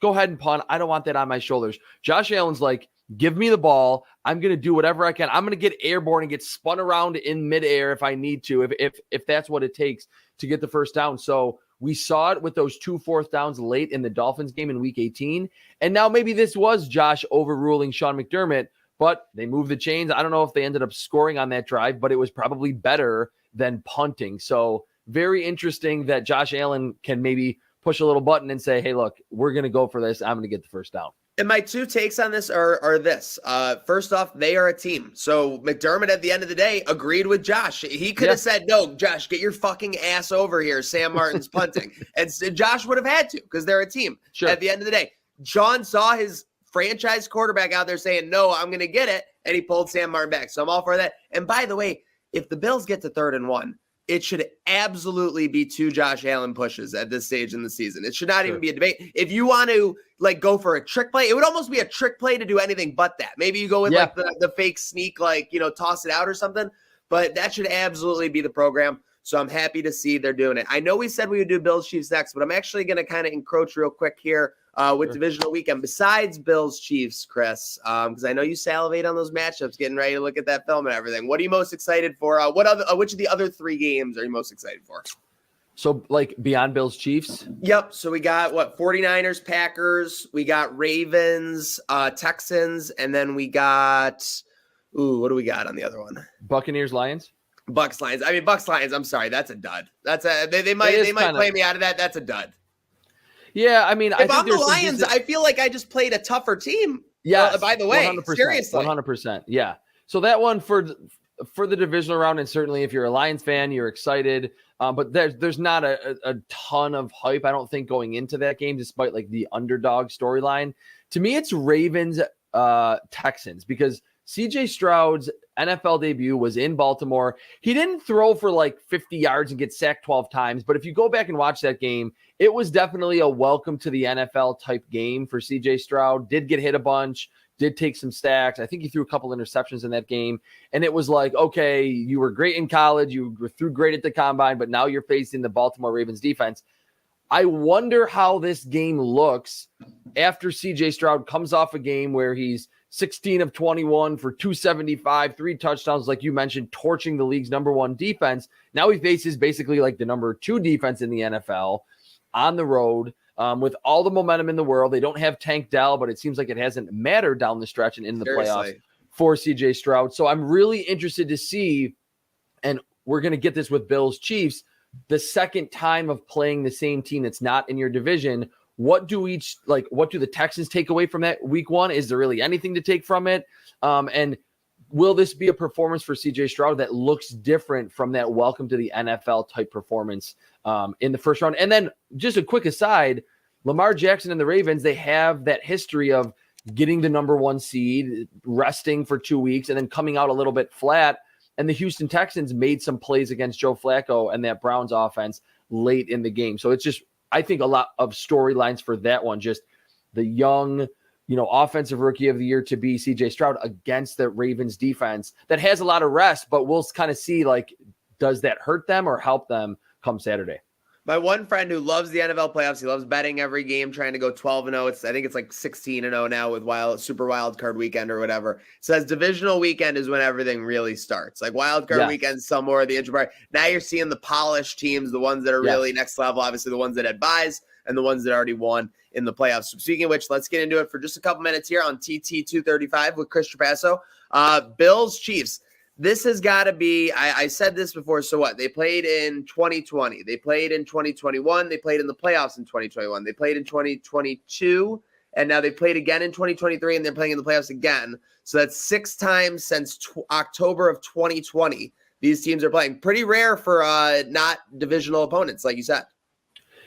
go ahead and punt. I don't want that on my shoulders. Josh Allen's like, give me the ball. I'm going to do whatever I can. I'm going to get airborne and get spun around in midair if I need to, if that's what it takes to get the first down. So we saw it with those 2 4th downs late in the Dolphins game in week 18. And now maybe this was Josh overruling Sean McDermott, but they moved the chains. I don't know if they ended up scoring on that drive, but it was probably better than punting. So very interesting that Josh Allen can maybe push a little button and say, hey, look, we're going to go for this. I'm going to get the first down. And my 2 takes on this are this. First off, they are a team. So McDermott at the end of the day agreed with Josh. He could have said, no, Josh, get your fucking ass over here. Sam Martin's punting. And Josh would have had to because they're a team at the end of the day. John saw his franchise quarterback out there saying, no, I'm going to get it. And he pulled Sam Martin back. So I'm all for that. And by the way, if the Bills get to 3rd and 1, it should absolutely be 2 Josh Allen pushes at this stage in the season. It should not even be a debate. If you want to like go for a trick play, it would almost be a trick play to do anything but that. Maybe you go with like the fake sneak, like, toss it out or something, but that should absolutely be the program. So I'm happy to see they're doing it. I know we said we would do Bills Chiefs next, but I'm actually going to kind of encroach real quick here with divisional weekend. Besides Bills Chiefs, Chris, because I know you salivate on those matchups, getting ready to look at that film and everything. What are you most excited for? Which of the other 3 games are you most excited for? So like beyond Bills Chiefs? Yep. So we got 49ers, Packers, we got Ravens, Texans, and then we got what do we got on the other one? Buccaneers, Lions? Bucks Lions. I mean, Bucks Lions. I'm sorry, that's a dud. That's they might play me out of that. That's a dud. Yeah, I mean, if I'm the Lions, I feel like I just played a tougher team. Yeah. By the way, 100%, seriously, 100%. Yeah. So that one for the divisional round, and certainly if you're a Lions fan, you're excited. But there's not a ton of hype, I don't think, going into that game, despite like the underdog storyline. To me, it's Ravens Texans because CJ Stroud's NFL debut was in Baltimore. He didn't throw for like 50 yards and get sacked 12 times. But if you go back and watch that game, it was definitely a welcome to the NFL type game for CJ Stroud. Did get hit a bunch, did take some stacks. I think he threw a couple interceptions in that game. And it was like, okay, you were great in college. You threw great at the combine, but now you're facing the Baltimore Ravens defense. I wonder how this game looks after CJ Stroud comes off a game where he's 16 of 21 for 275, 3 touchdowns, like you mentioned, torching the league's #1 defense. Now he faces basically like the #2 defense in the NFL on the road with all the momentum in the world. They don't have Tank Dell, but it seems like it hasn't mattered down the stretch and in the playoffs for CJ Stroud. So I'm really interested to see, and we're going to get this with Bills Chiefs, the second time of playing the same team that's not in your division. What do the Texans take away from that week 1? Is there really anything to take from it? And will this be a performance for CJ Stroud that looks different from that welcome to the NFL type performance in the first round? And then just a quick aside, Lamar Jackson and the Ravens, they have that history of getting the #1 seed, resting for 2 weeks, and then coming out a little bit flat. And the Houston Texans made some plays against Joe Flacco and that Browns offense late in the game. So it's just, I think, a lot of storylines for that one. Just the young, offensive rookie of the year to be CJ Stroud against the Ravens defense that has a lot of rest, but we'll kind of see, like, does that hurt them or help them come Saturday? My one friend who loves the NFL playoffs, he loves betting every game, trying to go 12-0. I think it's like 16-0 now with Super Wild Card Weekend or whatever. Says divisional weekend is when everything really starts. Like Wild Card Weekend, somewhere the intro part. Now you're seeing the polished teams, the ones that are really next level. Obviously, the ones that had buys and the ones that already won in the playoffs. So speaking of which, let's get into it for just a couple minutes here on TT 235 with Chris Trapasso. Bills Chiefs. This has got to be, I said this before, so what? They played in 2020. They played in 2021. They played in the playoffs in 2021. They played in 2022, and now they played again in 2023, and they're playing in the playoffs again. So that's 6 times since October of 2020. These teams are playing. Pretty rare for not divisional opponents, like you said.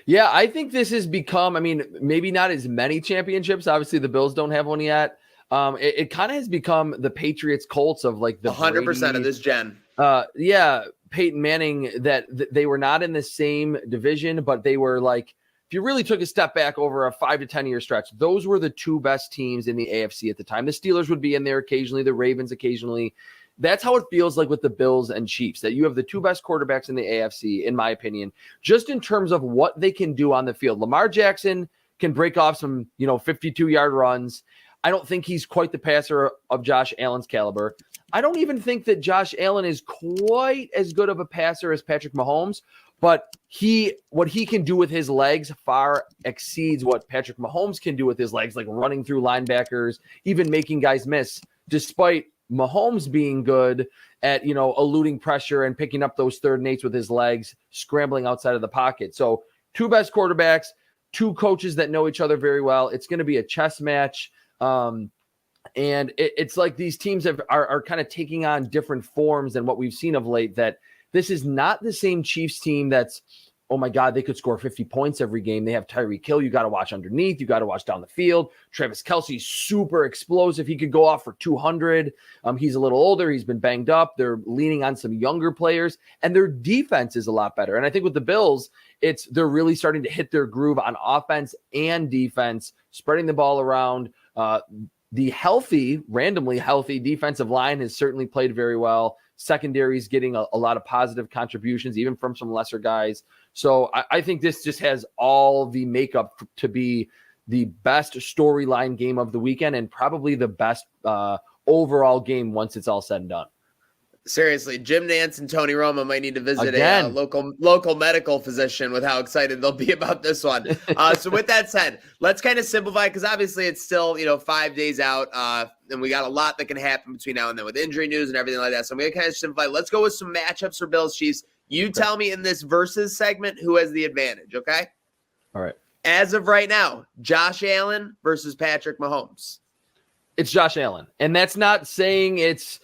Yeah, I think this has become, maybe not as many championships. Obviously, the Bills don't have one yet. It kind of has become the Patriots Colts of like the 100% of this gen. Peyton Manning, that they were not in the same division, but they were like, if you really took a step back over a 5 to 10 year stretch, those were the two best teams in the AFC at the time. The Steelers would be in there occasionally, the Ravens occasionally. That's how it feels like with the Bills and Chiefs, that you have the two best quarterbacks in the AFC, in my opinion, just in terms of what they can do on the field. Lamar Jackson can break off some, 52-yard runs. I don't think he's quite the passer of Josh Allen's caliber. I don't even think that Josh Allen is quite as good of a passer as Patrick Mahomes, but what he can do with his legs far exceeds what Patrick Mahomes can do with his legs, like running through linebackers, even making guys miss, despite Mahomes being good at, eluding pressure and picking up those third and eights with his legs, scrambling outside of the pocket. So two best quarterbacks, two coaches that know each other very well. It's going to be a chess match. And it's like these teams are kind of taking on different forms than what we've seen of late, that this is not the same Chiefs team that's, oh my God, they could score 50 points every game. They have Tyreek Hill. You got to watch underneath. You got to watch down the field. Travis Kelce's super explosive. He could go off for 200. He's a little older. He's been banged up. They're leaning on some younger players, and their defense is a lot better. And I think with the Bills, they're really starting to hit their groove on offense and defense, spreading the ball around. The randomly healthy defensive line has certainly played very well. Secondary is getting a lot of positive contributions, even from some lesser guys. So I think this just has all the makeup to be the best storyline game of the weekend, and probably the best overall game once it's all said and done. Seriously, Jim Nantz and Tony Romo might need to visit a local medical physician with how excited they'll be about this one. So with that said, let's kind of simplify, because obviously it's still 5 days out, and we got a lot that can happen between now and then with injury news and everything like that. So I'm going to kind of simplify. Let's go with some matchups for Bills Chiefs. You tell me in this versus segment who has the advantage, okay? All right. As of right now, Josh Allen versus Patrick Mahomes. It's Josh Allen, and that's not saying it's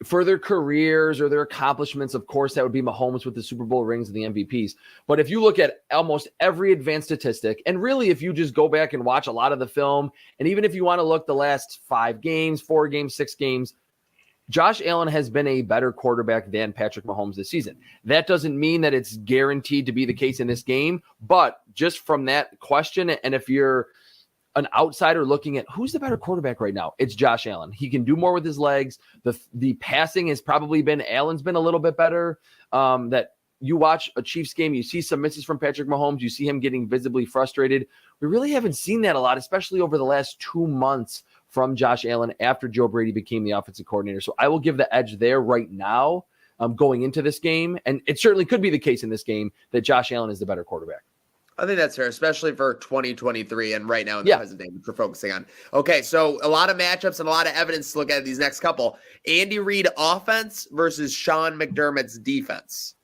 for their careers or their accomplishments. Of course, that would be Mahomes with the Super Bowl rings and the MVPs. But if you look at almost every advanced statistic, and really if you just go back and watch a lot of the film, and even if you want to look the last 5 games, 4 games, 6 games, Josh Allen has been a better quarterback than Patrick Mahomes this season. That doesn't mean that it's guaranteed to be the case in this game, but just from that question, and if you're an outsider looking at who's the better quarterback right now, it's Josh Allen. He can do more with his legs. The passing has probably been, Allen's been a little bit better. That you watch a Chiefs game, you see some misses from Patrick Mahomes, you see him getting visibly frustrated. We really haven't seen that a lot, especially over the last 2 months from Josh Allen after Joe Brady became the offensive coordinator. So I will give the edge there right now going into this game. And it certainly could be the case in this game that Josh Allen is the better quarterback. I think that's fair, especially for 2023 and right now in the present day, which we're focusing on. Okay, so a lot of matchups and a lot of evidence to look at these next couple. Andy Reid offense versus Sean McDermott's defense.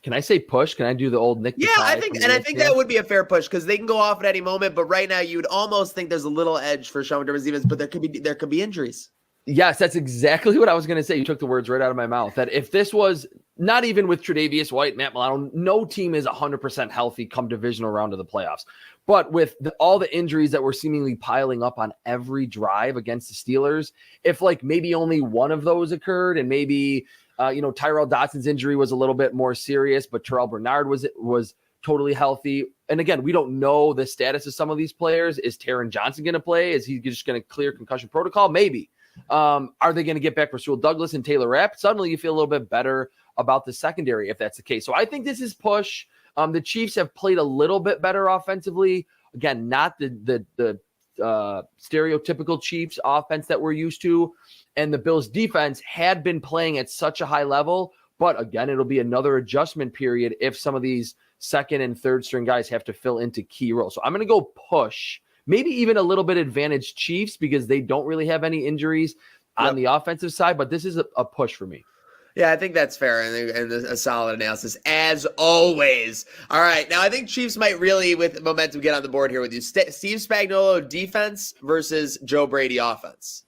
Can I say push? Can I do the old Nick? Yeah, I think that would be a fair push, because they can go off at any moment. But right now, you'd almost think there's a little edge for Sean McDermott's defense, but there could be injuries. Yes, that's exactly what I was going to say. You took the words right out of my mouth. That if this was not even with Tre'Davious White, Matt Milano, no team is 100% healthy come divisional round of the playoffs. But with all the injuries that were seemingly piling up on every drive against the Steelers, if like maybe only one of those occurred, and maybe Tyrell Dotson's injury was a little bit more serious, but Terrell Bernard was totally healthy. And again, we don't know the status of some of these players. Is Taron Johnson going to play? Is he just going to clear concussion protocol? Maybe. Are they going to get back Rasul Douglas and Taylor Rapp? Suddenly you feel a little bit better about the secondary if that's the case. So I think this is push. The Chiefs have played a little bit better offensively. Again, not the stereotypical Chiefs offense that we're used to. And the Bills defense had been playing at such a high level. But again, it'll be another adjustment period if some of these second and third string guys have to fill into key roles. So I'm going to go push. Maybe even a little bit advantage Chiefs, because they don't really have any injuries on the offensive side, but this is a push for me. Yeah, I think that's fair and a solid analysis, as always. All right, now I think Chiefs might really, with momentum, get on the board here with you. Steve Spagnuolo defense versus Joe Brady offense.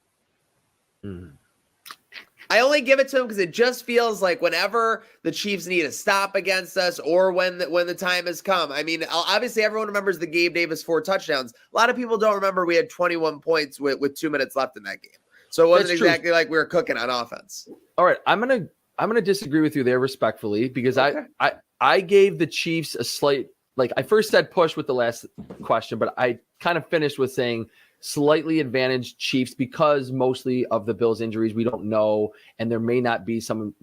I only give it to him because it just feels like whenever the Chiefs need a stop against us, or when the time has come. I mean, obviously everyone remembers the Gabe Davis 4 touchdowns. A lot of people don't remember we had 21 points with 2 minutes left in that game. So it wasn't That's true. exactly like we were cooking on offense. All right, I'm gonna disagree with you there respectfully because Okay. I gave the Chiefs a slight, like I first said push with the last question, but I kind of finished with saying slightly advantaged Chiefs because mostly of the Bills injuries we don't know, and there may not be some,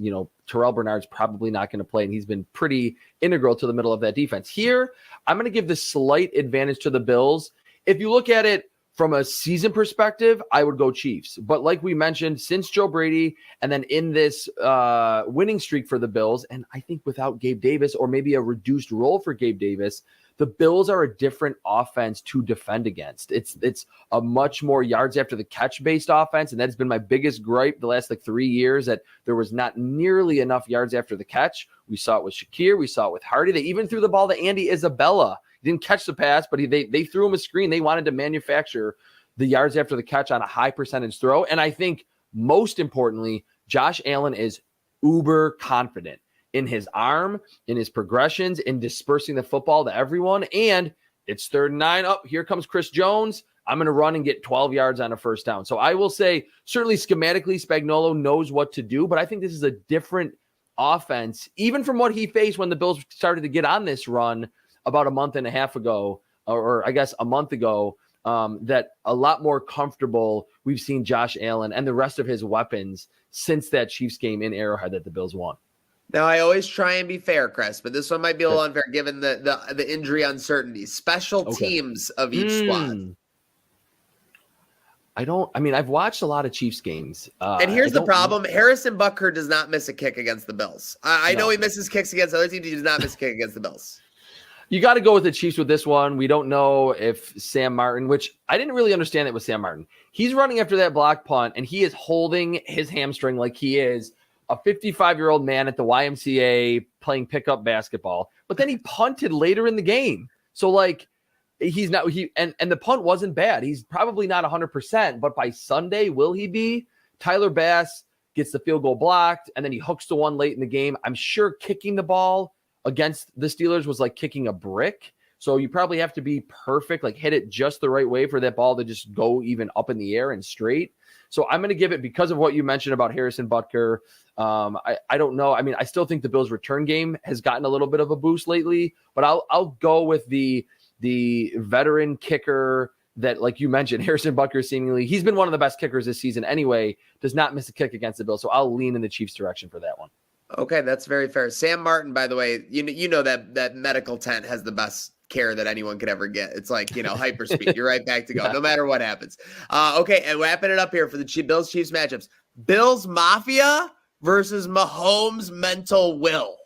Terrell Bernard's probably not going to play, and he's been pretty integral to the middle of that defense. Here, I'm going to give the slight advantage to the Bills. If you look at it from a season perspective, I would go Chiefs. But like we mentioned, since Joe Brady and then in this winning streak for the Bills, and I think without Gabe Davis or maybe a reduced role for Gabe Davis, the Bills are a different offense to defend against. It's a much more yards after the catch based offense. And that's been my biggest gripe the last 3 years, that there was not nearly enough yards after the catch. We saw it with Shakir. We saw it with Hardy. They even threw the ball to Andy Isabella. He didn't catch the pass, but they threw him a screen. They wanted to manufacture the yards after the catch on a high percentage throw. And I think most importantly, Josh Allen is uber confident in his arm, in his progressions, in dispersing the football to everyone. And it's 3rd and 9. Up, here comes Chris Jones. I'm going to run and get 12 yards on a first down. So I will say, certainly schematically, Spagnuolo knows what to do, but I think this is a different offense, even from what he faced when the Bills started to get on this run about a month and a half ago, or I guess a month ago, that a lot more comfortable we've seen Josh Allen and the rest of his weapons since that Chiefs game in Arrowhead that the Bills won. Now, I always try and be fair, Chris, but this one might be a little unfair given the injury uncertainty. Special teams of each squad. I've watched a lot of Chiefs games. And here's the problem. Harrison Butker does not miss a kick against the Bills. I know he misses kicks against other teams. He does not miss a kick against the Bills. You got to go with the Chiefs with this one. We don't know if Sam Martin, which I didn't really understand it with Sam Martin. He's running after that block punt, and he is holding his hamstring like he is a 55-year-old man at the YMCA playing pickup basketball. But then he punted later in the game. So, he's not – and the punt wasn't bad. He's probably not 100%, but by Sunday, will he be? Tyler Bass gets the field goal blocked, and then he hooks the one late in the game. I'm sure kicking the ball against the Steelers was like kicking a brick. So you probably have to be perfect, hit it just the right way for that ball to just go even up in the air and straight. So I'm going to give it, because of what you mentioned about Harrison Butker. I don't know. I still think the Bills' return game has gotten a little bit of a boost lately, but I'll go with the veteran kicker that, like you mentioned, Harrison Butker seemingly, he's been one of the best kickers this season anyway, does not miss a kick against the Bills. So I'll lean in the Chiefs' direction for that one. Okay, that's very fair. Sam Martin, by the way, you know that medical tent has the best care that anyone could ever get. It's like, hyperspeed. You're right back to go, no matter what happens. Okay, and wrapping it up here for the Bills-Chiefs matchups. Billsmafia versus Mahomes' mental will.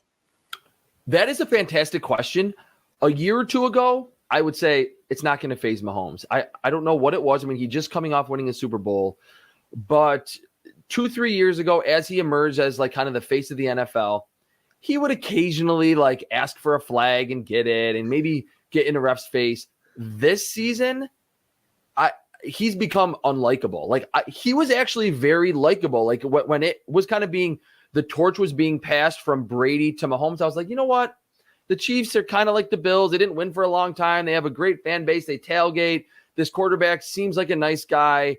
That is a fantastic question. A year or two ago, I would say it's not going to phase Mahomes. I don't know what it was. He just coming off winning a Super Bowl, but 2-3 years ago, as he emerged as kind of the face of the NFL, he would occasionally ask for a flag and get it and maybe get in a ref's face. This season, he's become unlikable. He was actually very likable. When it was kind of the torch was being passed from Brady to Mahomes, I was like, you know what? The Chiefs are kind of like the Bills. They didn't win for a long time. They have a great fan base. They tailgate. This quarterback seems like a nice guy.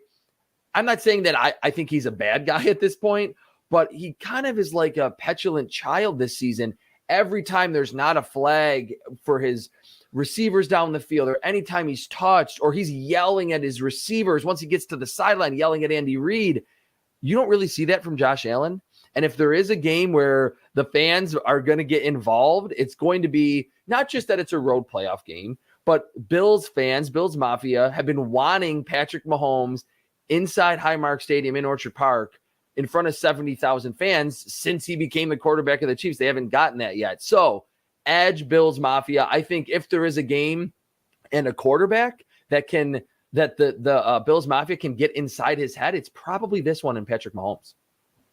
I'm not saying that I think he's a bad guy at this point, but he kind of is like a petulant child this season. Every time there's not a flag for his receivers down the field, or anytime he's touched, or he's yelling at his receivers once he gets to the sideline, yelling at Andy Reid, you don't really see that from Josh Allen. And if there is a game where the fans are going to get involved, it's going to be not just that it's a road playoff game, but Bills fans, Bills Mafia, have been wanting Patrick Mahomes inside Highmark Stadium in Orchard Park in front of 70,000 fans since he became the quarterback of the Chiefs. They haven't gotten that yet. So, edge Bills Mafia. I think if there is a game and a quarterback that the Bills Mafia can get inside his head, it's probably this one in Patrick Mahomes.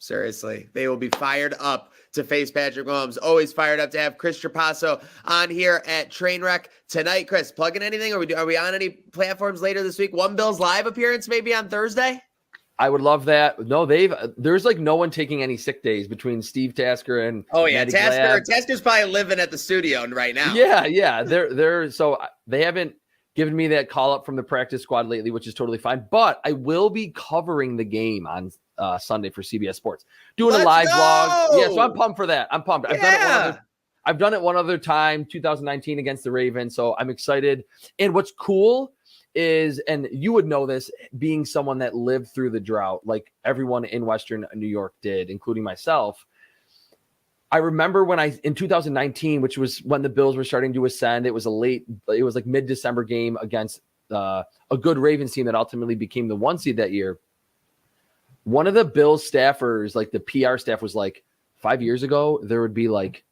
Seriously, they will be fired up to face Patrick Mahomes. Always fired up to have Chris Trapasso on here at Trainwreck tonight. Chris, plugging anything? Are we on any platforms later this week? One Bills live appearance maybe on Thursday? I would love that. No, there's no one taking any sick days between Steve Tasker and Tasker's probably living at the studio right now. Yeah, they're so they haven't given me that call up from the practice squad lately, which is totally fine. But I will be covering the game on Sunday for CBS Sports, doing a live vlog. Yeah, so I'm pumped for that. I'm pumped. I've done it one other time, 2019 against the Ravens. So I'm excited. And what's cool is, and you would know this, being someone that lived through the drought, like everyone in Western New York did, including myself. I remember when in 2019, which was when the Bills were starting to ascend, it was like mid-December game against a good Ravens team that ultimately became the 1 seed that year. One of the Bills staffers, like the PR staff, was like, 5 years ago, there would be like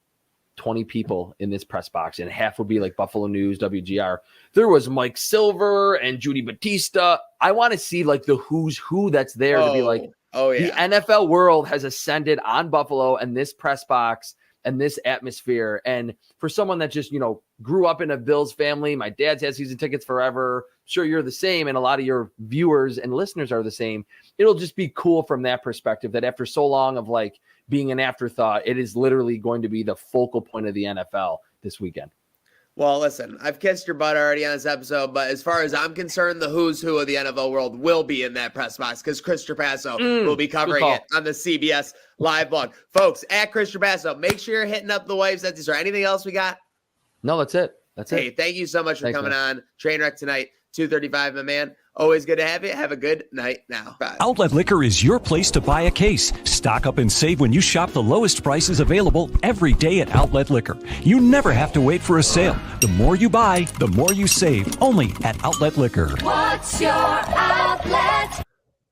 20 people in this press box, and half would be like Buffalo News, WGR. There was Mike Silver and Judy Batista. I want to see like the who's who that's there to be like, the NFL world has ascended on Buffalo and this press box and this atmosphere. And for someone that just, grew up in a Bills family, my dad's had season tickets forever. Sure, you're the same, and a lot of your viewers and listeners are the same. It'll just be cool from that perspective that after so long of like being an afterthought, it is literally going to be the focal point of the NFL this weekend. Well, listen, I've kissed your butt already on this episode, but as far as I'm concerned, the who's who of the NFL world will be in that press box because Chris Trapasso will be covering it on the CBS live blog. Folks, at Chris Trapasso, make sure you're hitting up the waves. Is there anything else we got? No, that's it. Hey, thank you so much for coming on Trainwreck tonight, 2:35, my man. Always good to have you. Have a good night now. Bye. Outlet Liquor is your place to buy a case. Stock up and save when you shop the lowest prices available every day at Outlet Liquor. You never have to wait for a sale. The more you buy, the more you save. Only at Outlet Liquor. What's your outlet?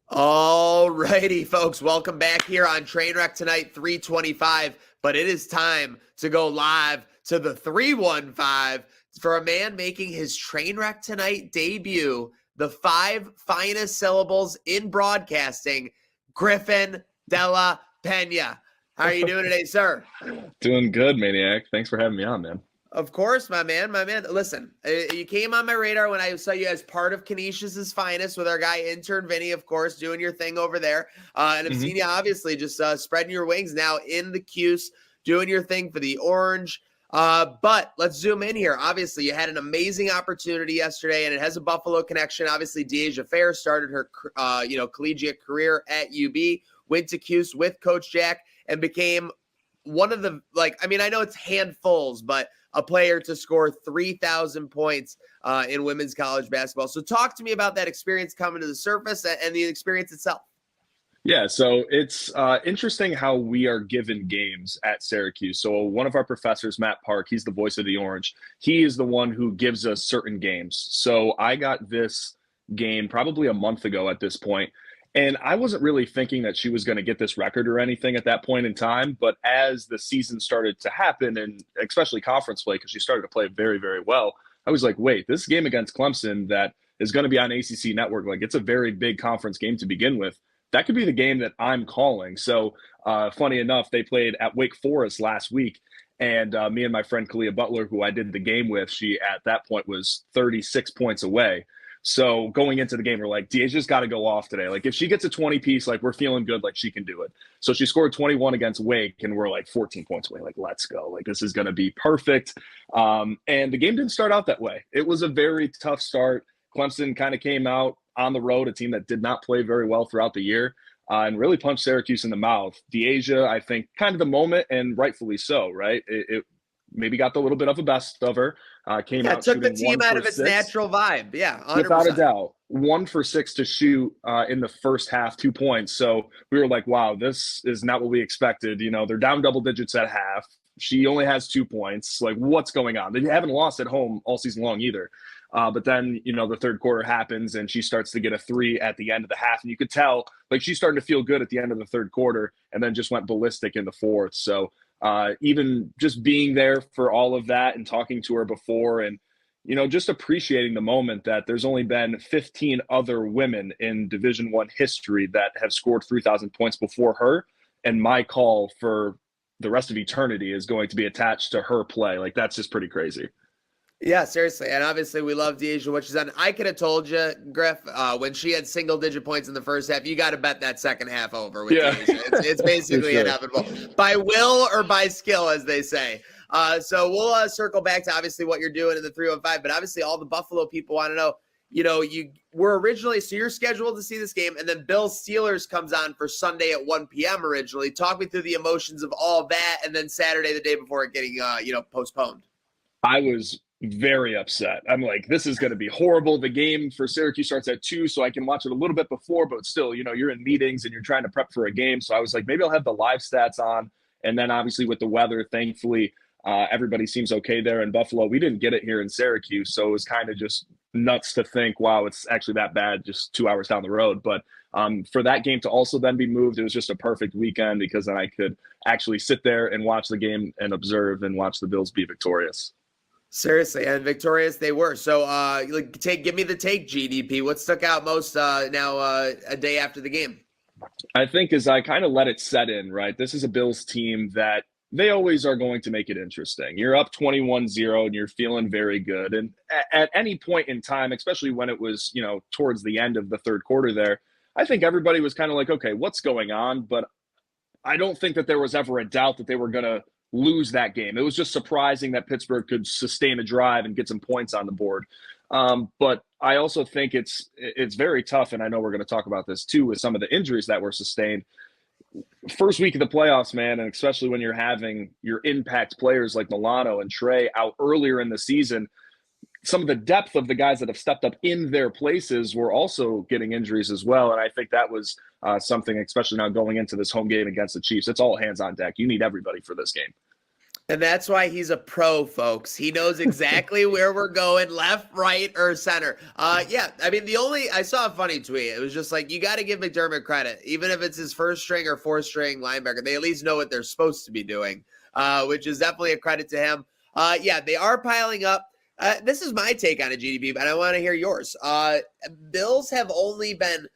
All righty, folks. Welcome back here on Trainwreck tonight, 3:25. But it is time to go live to the 315 for a man making his Trainwreck tonight debut. The 5 finest syllables in broadcasting, Griffin Della Penna. How are you doing today, sir? Doing good, Maniac. Thanks for having me on, man. Of course, my man. Listen, you came on my radar when I saw you as part of Canisius's finest with our guy intern Vinny, of course, doing your thing over there. And I've seen you obviously just spreading your wings now in the Cuse, doing your thing for the Orange. But let's zoom in here. Obviously, you had an amazing opportunity yesterday, and it has a Buffalo connection. Obviously, Dyaisha Fair started her, collegiate career at UB, went to Cuse with Coach Jack, and became one of the, I know it's handfuls, but a player to score 3,000 points in women's college basketball. So talk to me about that experience coming to the surface and the experience itself. Yeah, so it's interesting how we are given games at Syracuse. So one of our professors, Matt Park, he's the voice of the Orange. He is the one who gives us certain games. So I got this game probably a month ago at this point, and I wasn't really thinking that she was going to get this record or anything at that point in time. But as the season started to happen, and especially conference play, because she started to play very, very well, I was like, wait, this game against Clemson that is going to be on ACC Network, like it's a very big conference game to begin with. That could be the game that I'm calling. So funny enough, they played at Wake Forest last week. And me and my friend Kalia Butler, who I did the game with, she at that point was 36 points away. So going into the game, we're like, Dyaisha's got to go off today. Like if she gets a 20 piece, like we're feeling good, like she can do it. So she scored 21 against Wake, and we're like 14 points away. Like, let's go. Like this is going to be perfect. And the game didn't start out that way. It was a very tough start. Clemson kind of came out on the road, a team that did not play very well throughout the year, and really punched Syracuse in the mouth. Dyaisha, I think, kind of the moment, and rightfully so, right? It maybe got the little bit of a best of her. Came out took the team out of its natural vibe. Yeah, 100%. Without a doubt. 1 for 6 to shoot in the first half, 2 points. So we were like, wow, this is not what we expected. They're down double digits at half. She only has 2 points. Like, what's going on? They haven't lost at home all season long either. But then, the third quarter happens and she starts to get a 3 at the end of the half. And you could tell, like, she's starting to feel good at the end of the third quarter and then just went ballistic in the fourth. So even just being there for all of that and talking to her before and, just appreciating the moment that there's only been 15 other women in Division I history that have scored 3,000 points before her. And my call for the rest of eternity is going to be attached to her play. Like, that's just pretty crazy. Yeah, seriously. And obviously we love Dyaisha, what she's done. I could have told you, Griff, when she had single-digit points in the first half, you got to bet that second half over with Dyaisha. It's basically inevitable. By will or by skill, as they say. So we'll circle back to obviously what you're doing in the 315, but obviously all the Buffalo people want to know, you were originally, so you're scheduled to see this game, and then Bills Steelers comes on for Sunday at 1 p.m. originally. Talk me through the emotions of all that, and then Saturday, the day before it getting, postponed. I was very upset. I'm like, this is going to be horrible. The game for Syracuse starts at 2, so I can watch it a little bit before, but still, you're in meetings and you're trying to prep for a game. So I was like, maybe I'll have the live stats on. And then obviously with the weather, thankfully, everybody seems okay there in Buffalo. We didn't get it here in Syracuse, so it was kind of just nuts to think, wow, it's actually that bad just 2 hours down the road. But for that game to also then be moved, it was just a perfect weekend because then I could actually sit there and watch the game and observe and watch the Bills be victorious. Seriously, and victorious they were. So give me the take, GDP. What stuck out most now a day after the game? I think as I kind of let it set in, right? This is a Bills team that they always are going to make it interesting. You're up 21-0 and you're feeling very good. And at any point in time, especially when it was, towards the end of the third quarter there, I think everybody was kind of like, okay, what's going on? But I don't think that there was ever a doubt that they were going to lose that game. It was just surprising that Pittsburgh could sustain a drive and get some points on the board. But I also think it's very tough, and I know we're going to talk about this too with some of the injuries that were sustained. First week of the playoffs, man, and especially when you're having your impact players like Milano and Trey out earlier in the season, some of the depth of the guys that have stepped up in their places were also getting injuries as well. And I think that was something, especially now going into this home game against the Chiefs. It's all hands on deck. You need everybody for this game. And that's why he's a pro, folks. He knows exactly where we're going, left, right, or center. I saw a funny tweet. It was just like, you got to give McDermott credit. Even if it's his first string or fourth string linebacker, they at least know what they're supposed to be doing, which is definitely a credit to him. They are piling up. This is my take on a GDP, but I want to hear yours. Bills have only been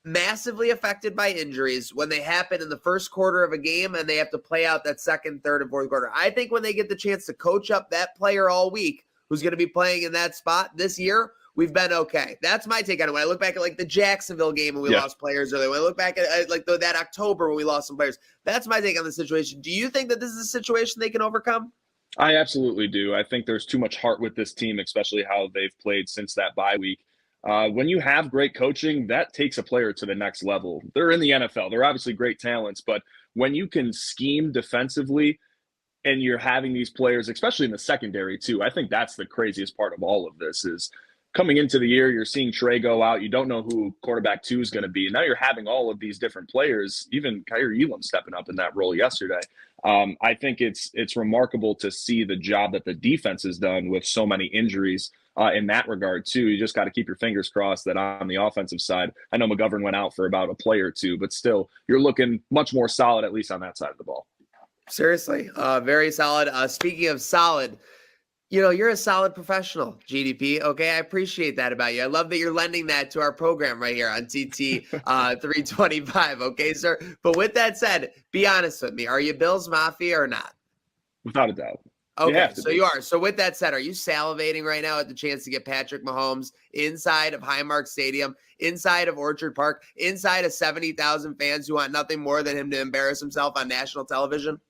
massively affected by injuries when they happen in the first quarter of a game and they have to play out that second, third, and fourth quarter. I think when they get the chance to coach up that player all week who's going to be playing in that spot this year, we've been okay. That's my take on it. When I look back at the Jacksonville game when we lost players early, when I look back at that October when we lost some players, that's my take on the situation. Do you think that this is a situation they can overcome? I absolutely do. I think there's too much heart with this team, especially how they've played since that bye week. When you have great coaching, that takes a player to the next level. They're in the NFL. They're obviously great talents, but when you can scheme defensively and you're having these players, especially in the secondary too, I think that's the craziest part of all of this is coming into the year, you're seeing Trey go out. You don't know who quarterback 2 is going to be. And now you're having all of these different players, even Kyrie Elam stepping up in that role yesterday. I think it's remarkable to see the job that the defense has done with so many injuries in that regard too. You just got to keep your fingers crossed that on the offensive side, I know McGovern went out for about a play or two, but still you're looking much more solid, at least on that side of the ball. Seriously, very solid. Speaking of solid, you're a solid professional, GDP. Okay, I appreciate that about you. I love that you're lending that to our program right here on TT 325. Okay, sir. But with that said, be honest with me. Are you Billsmafia or not? Without a doubt. Okay, so you are. So with that said, are you salivating right now at the chance to get Patrick Mahomes inside of Highmark Stadium, inside of Orchard Park, inside of 70,000 fans who want nothing more than him to embarrass himself on national television?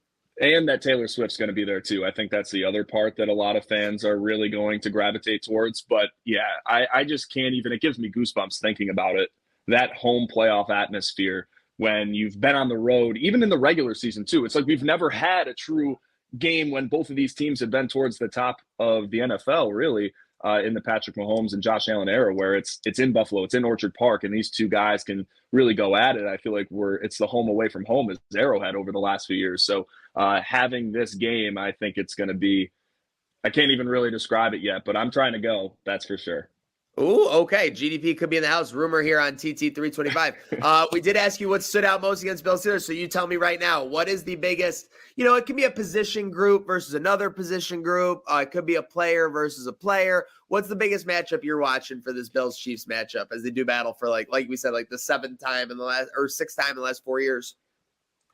And that Taylor Swift's going to be there too. I think that's the other part that a lot of fans are really going to gravitate towards. But yeah, I just can't even, it gives me goosebumps thinking about it. That home playoff atmosphere when you've been on the road, even in the regular season too. It's like we've never had a true game when both of these teams have been towards the top of the NFL, really, in the Patrick Mahomes and Josh Allen era, where it's in Buffalo, it's in Orchard Park, and these two guys can really go at it. I feel like it's the home away from home is Arrowhead over the last few years. So having this game, I think it's going to be, I can't even really describe it yet, but I'm trying to go. That's for sure. Ooh, okay. GDP could be in the house. Rumor here on TT 325. We did ask you what stood out most against Bill Steelers. So you tell me right now, what is the biggest, it can be a position group versus another position group. It could be a player versus a player. What's the biggest matchup you're watching for this Bills Chiefs matchup as they do battle for like we said, like the sixth time in the last 4 years?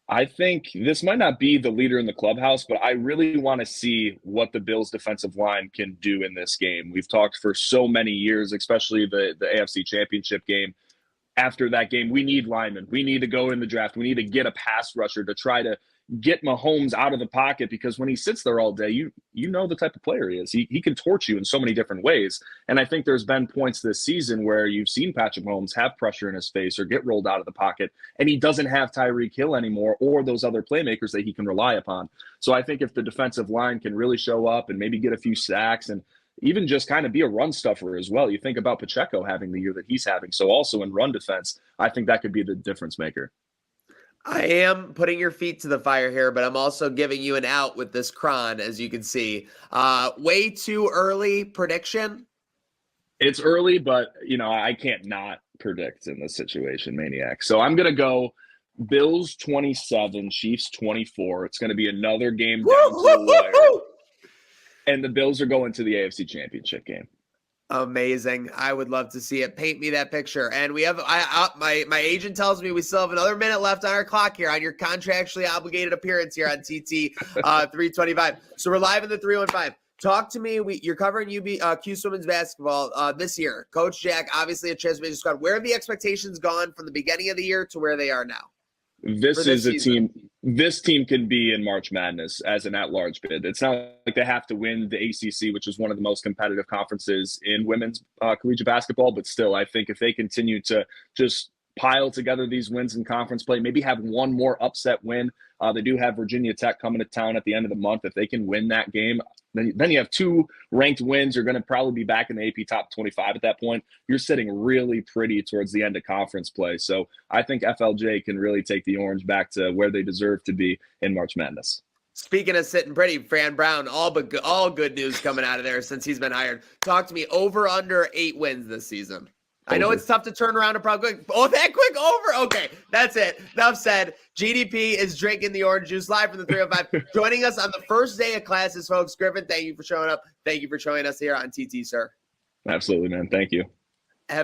I think this might not be the leader in the clubhouse, but I really want to see what the Bills defensive line can do in this game. We've talked for so many years, especially the AFC Championship game. After that game, we need linemen. We need to go in the draft. We need to get a pass rusher to try to get Mahomes out of the pocket, because when he sits there all day, you know the type of player he is. He can torch you in so many different ways. And I think there's been points this season where you've seen Patrick Mahomes have pressure in his face or get rolled out of the pocket, and he doesn't have Tyreek Hill anymore or those other playmakers that he can rely upon. So I think if the defensive line can really show up and maybe get a few sacks and even just kind of be a run stuffer as well. You think about Pacheco having the year that he's having. So also in run defense, I think that could be the difference maker. I am putting your feet to the fire here, but I'm also giving you an out with this cron, as you can see. Way too early prediction. It's early, but, I can't not predict in this situation, Maniac. So I'm going to go Bills 27, Chiefs 24. It's going to be another game down to the wire. And the Bills are going to the AFC Championship game. Amazing. I would love to see it. Paint me that picture. And we have my agent tells me we still have another minute left on our clock here on your contractually obligated appearance here on TT 325. So we're live in the 315. Talk to me. You're covering Q Women's basketball this year. Coach Jack, obviously a transformation squad. Where have the expectations gone from the beginning of the year to where they are now? This team can be in March Madness as an at-large bid. It's not like they have to win the ACC, which is one of the most competitive conferences in women's collegiate basketball. But still, I think if they continue to just pile together these wins in conference play, maybe have one more upset win. They do have Virginia Tech coming to town at the end of the month. If they can win that game, then you have 2 ranked wins. You're going to probably be back in the AP top 25 at that point. You're sitting really pretty towards the end of conference play. So I think FLJ can really take the Orange back to where they deserve to be in March Madness. Speaking of sitting pretty, Fran Brown, all good news coming out of there since he's been hired. Talk to me, over under 8 wins this season. I know it's tough to turn around a problem. Oh, that quick over? Okay, that's it. Enough said. GDP is drinking the orange juice live from the 305. Joining us on the first day of classes, folks. Griffin, thank you for showing up. Thank you for joining us here on TT, sir. Absolutely, man. Thank you.